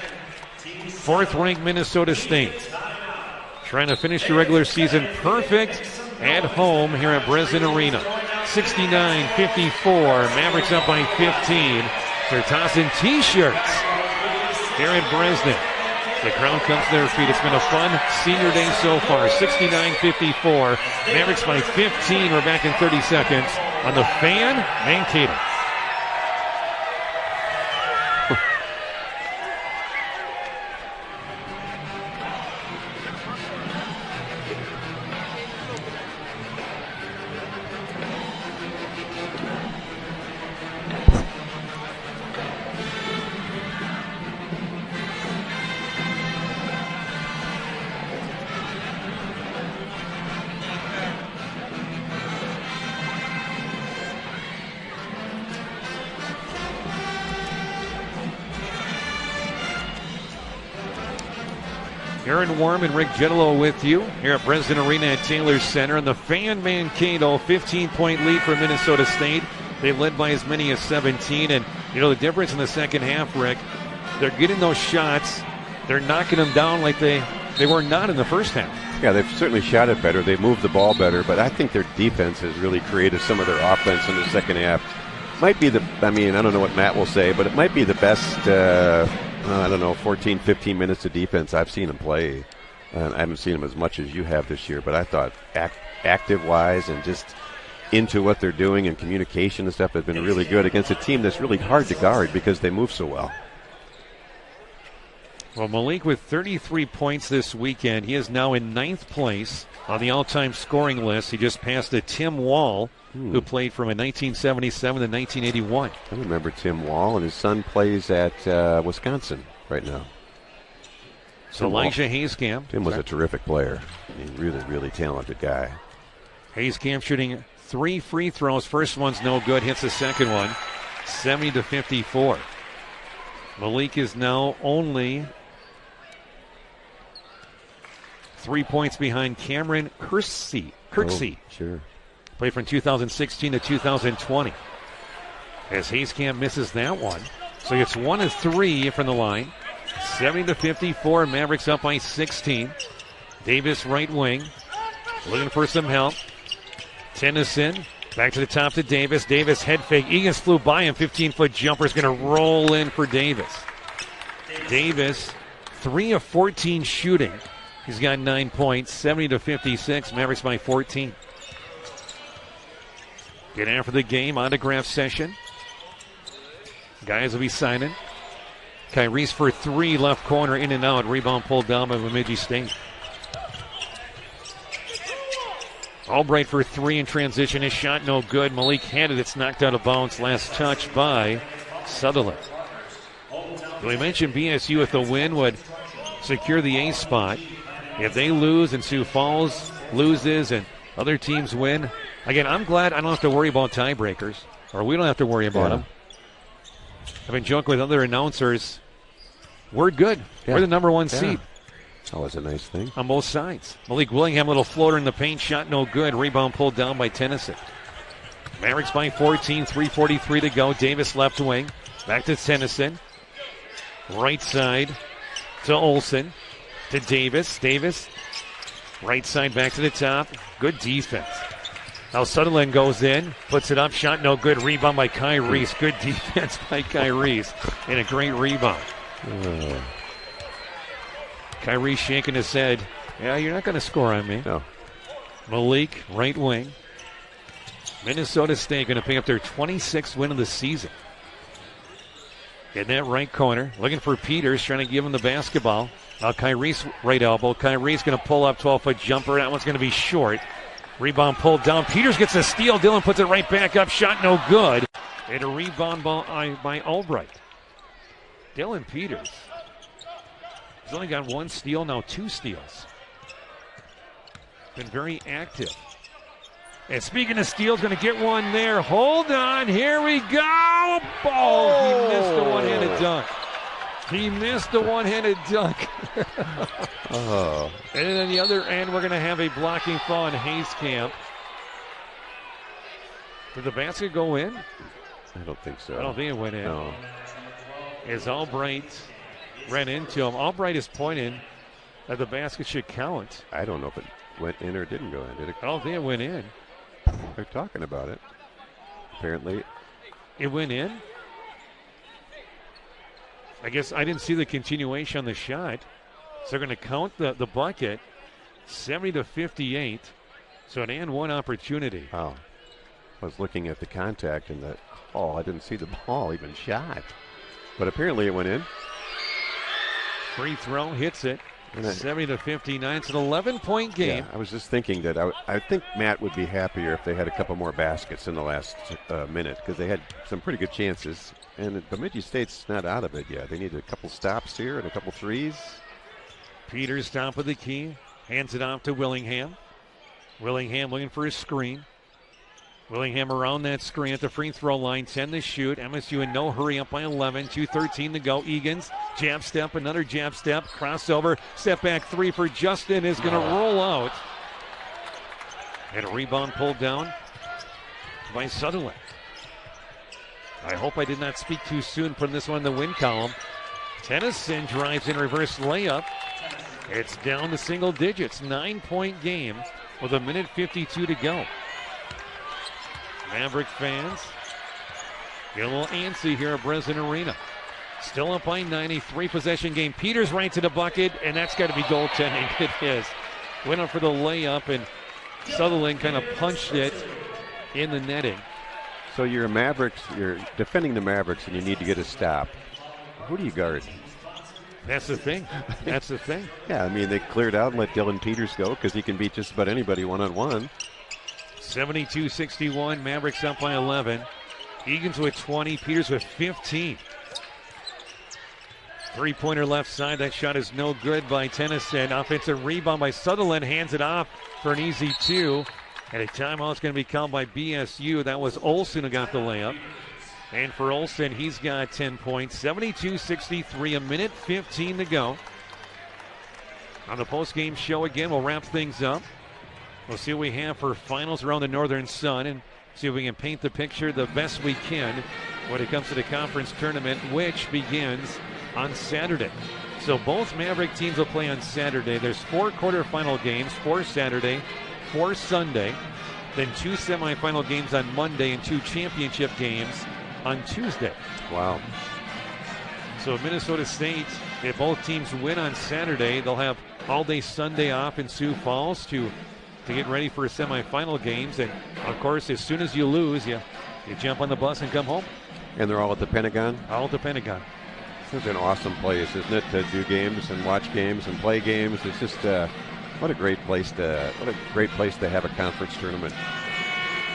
Speaker 1: 4th-ranked Minnesota State trying to finish the regular season perfect at home here at Breslin Arena. 69-54. Mavericks up by 15. They're tossing T-shirts here at Breslin. The crowd comes to their feet. It's been a fun senior day so far. 69-54. Mavericks by 15. We're back in 30 seconds on the Fan Mankato. Aaron Warm and Rick Genelo with you here at Breslin Arena at Taylor Center. And the Fan Mankato, 15-point lead for Minnesota State. They led by as many as 17. And, you know, the difference in the second half, Rick, they're getting those shots. They're knocking them down like they were not in the first half.
Speaker 2: Yeah, they've certainly shot it better. They've moved the ball better. But I think their defense has really created some of their offense in the second half. Might be I don't know what Matt will say, but it might be the best 14, 15 minutes of defense I've seen him play. I haven't seen him as much as you have this year, but I thought active-wise and just into what they're doing and communication and stuff has been really good against a team that's really hard to guard because they move so well.
Speaker 1: Well, Malik with 33 points this weekend. He is now in 9th place on the all-time scoring list. He just passed to Tim Wall, who played from 1977 to 1981.
Speaker 2: I remember Tim Wall, and his son plays at Wisconsin right now.
Speaker 1: So Elijah Hayskamp.
Speaker 2: Tim was a terrific player. Really, really talented guy.
Speaker 1: Hayskamp shooting 3 free throws. First one's no good. Hits the second one. 70-54. Malik is now only 3 points behind Cameron Kirksey.
Speaker 2: Sure.
Speaker 1: Played from 2016 to 2020. As Hayskamp misses that one. So it's 1 of 3 from the line. 70-54. Mavericks up by 16. Davis right wing. Looking for some help. Tennyson back to the top to Davis. Davis head fake. Egan's flew by him. 15-foot jumper is going to roll in for Davis. Davis, 3 of 14 shooting. He's got 9 points. 70-56. Mavericks by 14. Get after the game. Autograph session. Guys will be signing. Kyrie's for three, left corner, in and out. Rebound pulled down by Bemidji State. Albright for three in transition. His shot no good. Malik had it. It's knocked out of bounds. Last touch by Sutherland. We mentioned BSU with the win would secure the A spot. If they lose and Sioux Falls loses and other teams win, again, I'm glad I don't have to worry about tiebreakers, or we don't have to worry about them. I've been joking with other announcers. We're good.
Speaker 2: Yeah.
Speaker 1: We're the number one seed.
Speaker 2: That was a nice thing.
Speaker 1: On both sides. Malik Willingham, little floater in the paint, shot no good. Rebound pulled down by Tennyson. Mavericks by 14, 3:43 to go. Davis left wing. Back to Tennyson. Right side to Olsen. To Davis. Davis. Right side back to the top. Good defense. Now Sutherland goes in, puts it up, shot no good. Rebound by Kai Reese. Good defense by Kai Reese. And a great rebound. Kyrie shaking his head. Yeah, you're not going to score on me.
Speaker 2: No.
Speaker 1: Malik, right wing. Minnesota State going to pick up their 26th win of the season. In that right corner, looking for Peeters, trying to give him the basketball. Now Kyrie's right elbow. Kyrie's going to pull up, 12-foot jumper. That one's going to be short. Rebound pulled down. Peters gets a steal. Dillon puts it right back up. Shot no good. And a rebound by Albright. Dylan Peters. He's only got one steal, now two steals. Been very active. And speaking of steals, going to get one there. Hold on, here we go. Oh, he missed the one-handed dunk. He missed the one-handed dunk. And then on the other end, we're going to have a blocking foul on Hayes Camp. Did the basket go in?
Speaker 2: I don't think so.
Speaker 1: I don't think it went in.
Speaker 2: No.
Speaker 1: As Albright ran into him. Albright is pointing that the basket should count.
Speaker 2: I don't know if it went in or didn't go in. Did it?
Speaker 1: I don't think it went in.
Speaker 2: They're talking about it. Apparently.
Speaker 1: It went in? I guess I didn't see the continuation on the shot. So they're going to count the bucket. 70-58. So an and one opportunity.
Speaker 2: Wow. I was looking at the contact and I didn't see the ball even shot. But apparently it went in.
Speaker 1: Free throw, hits it. 70-59. It's an 11-point game.
Speaker 2: Yeah, I was just thinking that I think Matt would be happier if they had a couple more baskets in the last minute, because they had some pretty good chances. And Bemidji State's not out of it yet. They need a couple stops here and a couple threes.
Speaker 1: Peters top of the key. Hands it off to Willingham. Willingham looking for a screen. Willingham around that screen at the free throw line. 10 to shoot. MSU in no hurry, up by 11. 2:13 to go. Egan's jab step, another jab step. Crossover. Step back three for Justin is going to roll out. And a rebound pulled down by Sutherland. I hope I did not speak too soon putting this one in the win column. Tennyson drives in reverse layup. It's down to single digits. 9-point game with 1:52 to go. Maverick fans get a little antsy here at Breslin Arena. Still up by 93 possession game. Peters right to the bucket, and that's got to be goaltending. It is. Went up for the layup, and Sutherland kind of punched it in the netting.
Speaker 2: So you're defending the Mavericks, and you need to get a stop. Who do you guard?
Speaker 1: That's the thing. That's the thing.
Speaker 2: Yeah, I mean, they cleared out and let Dylan Peters go because he can beat just about anybody one-on-one.
Speaker 1: 72-61, Mavericks up by 11. Egan's with 20, Peters with 15. Three-pointer left side. That shot is no good by Tennyson. Offensive rebound by Sutherland. Hands it off for an easy two. And a timeout's going to be called by BSU. That was Olsen who got the layup. And for Olsen, he's got 10 points. 72-63, 1:15 to go. On the post-game show again, we'll wrap things up. We'll see what we have for finals around the Northern Sun and see if we can paint the picture the best we can when it comes to the conference tournament, which begins on Saturday. So both Maverick teams will play on Saturday. There's 4 quarterfinal games, 4 Saturday, 4 Sunday, then 2 semifinal games on Monday and 2 championship games on Tuesday.
Speaker 2: Wow.
Speaker 1: So Minnesota State, if both teams win on Saturday, they'll have all day Sunday off in Sioux Falls to get ready for semifinal games. And of course, as soon as you lose, you jump on the bus and come home.
Speaker 2: And they're all at the Pentagon?
Speaker 1: All at the Pentagon.
Speaker 2: This is an awesome place, isn't it, to do games and watch games and play games. It's just what a great place to have a conference tournament.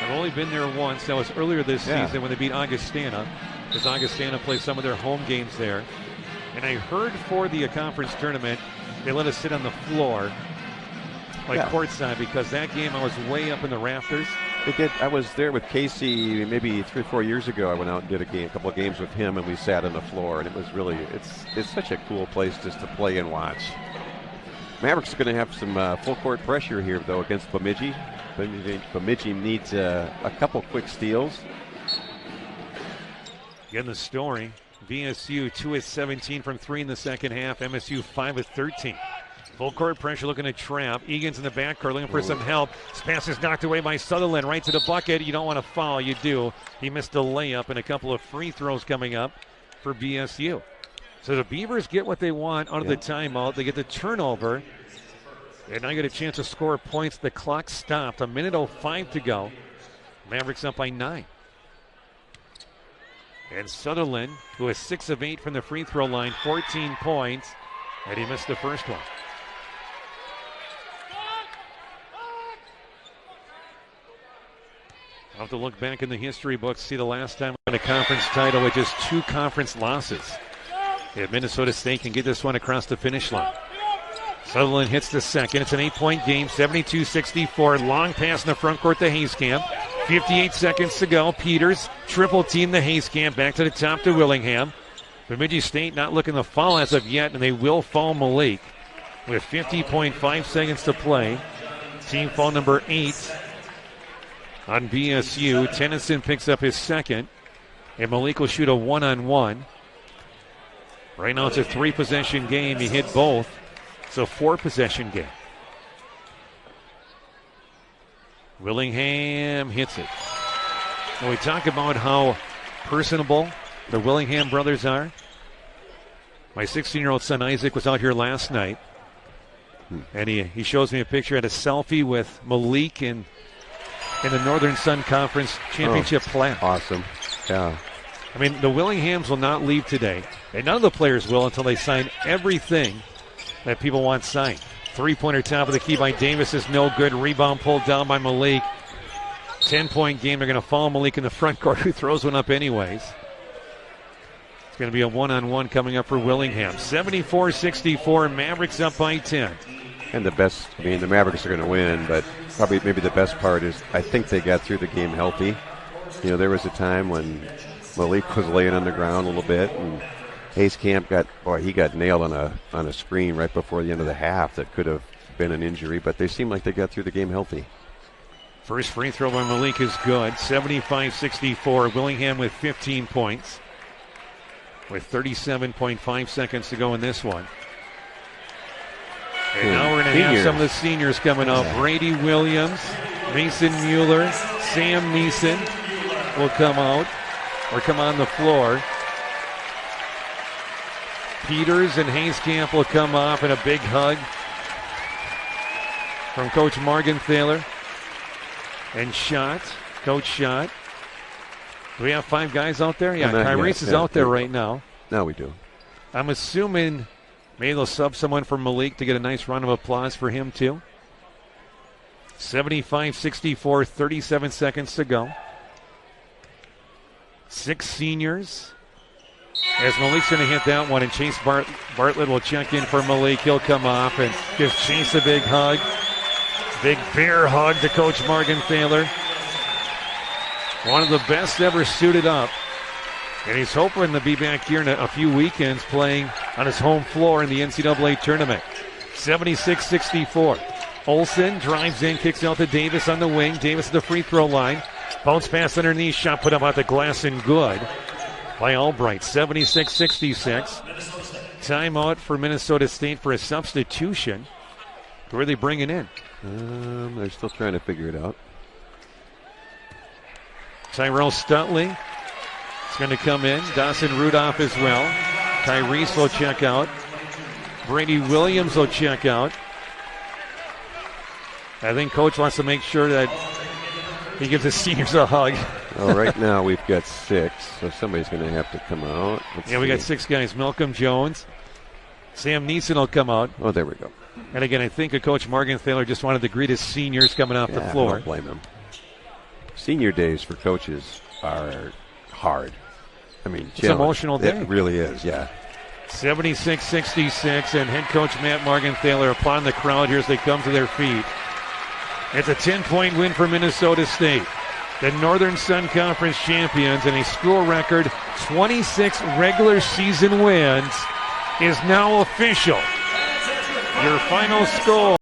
Speaker 1: I've only been there once. That was earlier this season when they beat Augustana, because Augustana plays some of their home games there. And I heard for the conference tournament, they let us sit on the floor, courtside, because that game I was way up in the rafters.
Speaker 2: They did. I was there with Casey maybe 3 or 4 years ago. I went out and did a couple of games with him, and we sat on the floor, and it was really, it's such a cool place just to play and watch. Mavericks are going to have some full court pressure here, though, against Bemidji. Bemidji needs a couple quick steals.
Speaker 1: Again, the story, VSU 2 of 17 from 3 in the second half. MSU 5 of 13. Full court pressure looking to trap. Egan's in the backcourt looking for some help. This pass is knocked away by Sutherland right to the bucket. You don't want to foul. You do. He missed a layup and a couple of free throws coming up for BSU. So the Beavers get what they want out of the timeout. They get the turnover. And now get a chance to score points. The clock stopped. 1:05 to go. Mavericks up by 9. And Sutherland, who is 6 of 8 from the free throw line, 14 points. And he missed the first one. I'll have to look back in the history books, see the last time we won a conference title with just 2 conference losses. If Minnesota State can get this one across the finish line. Sutherland hits the second. It's an 8-point game, 72-64. Long pass in the front court to Hayskamp. 58 seconds to go. Peeters triple team the Hayskamp. Back to the top to Willingham. Bemidji State not looking to foul as of yet, and they will foul Malik with 50.5 seconds to play. Team foul number 8 on BSU. Tennyson picks up his second, and Malik will shoot a 1-on-1. Right now it's a 3-possession game. He hit both. It's a 4-possession game. Willingham hits it. When we talk about how personable the Willingham brothers are, my 16-year-old son Isaac was out here last night, and he shows me a picture at a selfie with Malik in the Northern Sun Conference Championship plan.
Speaker 2: Awesome. Yeah.
Speaker 1: I mean, the Willinghams will not leave today, and none of the players will until they sign everything that people want signed. 3-pointer top of the key by Davis is no good. Rebound pulled down by Malik. 10-point game. They're going to foul Malik in the front court, who throws one up anyways. It's going to be a 1-on-1 coming up for Willingham. 74-64. Mavericks up by 10.
Speaker 2: And the Mavericks are going to win, but probably maybe the best part is I think they got through the game healthy. You know, there was a time when Malik was laying on the ground a little bit, and Hayskamp got nailed on a screen right before the end of the half that could have been an injury, but they seem like they got through the game healthy.
Speaker 1: First free throw by Malik is good. 75-64. Willingham with 15 points with 37.5 seconds to go in this one. And now we're going to have some of the seniors coming up. Brady Williams, Mason Mueller, Sam Neeson will come out or come on the floor. Peeters and Hayskamp will come off, and a big hug from Coach Morgenthaler. And Coach Schott. Do we have 5 guys out there? Yeah, Tyrese is out there right now.
Speaker 2: Now we do.
Speaker 1: I'm assuming maybe they'll sub someone for Malik to get a nice round of applause for him too. 75-64, 37 seconds to go. 6 seniors. As Malik's going to hit that one, and Chase Bartlett will check in for Malik. He'll come off and gives Chase a big hug. Big bear hug to Coach Morgenthaler. One of the best ever suited up. And he's hoping to be back here in a few weekends playing on his home floor in the NCAA tournament. 76-64. Olsen drives in, kicks out to Davis on the wing. Davis at the free throw line. Bounce pass underneath, shot put up out the glass and good by Albright. 76-66. Timeout for Minnesota State for a substitution. Who are they bringing in?
Speaker 2: They're still trying to figure it out.
Speaker 1: Tyrell Stutley is going to come in. Dawson Rudolph as well. Tyrese will check out. Brady Williams will check out. I think Coach wants to make sure that he gives the seniors a hug.
Speaker 2: Well, right now we've got 6, so somebody's going to have to come out.
Speaker 1: We got 6 guys. Malcolm Jones. Sam Neeson will come out.
Speaker 2: Oh, there we go.
Speaker 1: And again, I think Coach Morgenthaler just wanted to greet his seniors coming off the floor.
Speaker 2: I don't blame him. Senior days for coaches are hard. I mean,
Speaker 1: it's an emotional day.
Speaker 2: It really is, yeah.
Speaker 1: 76-66, and head coach Matt Morgenthaler upon the crowd here as they come to their feet. It's a 10-point win for Minnesota State. The Northern Sun Conference champions, and a school record 26 regular season wins is now official. Your final score.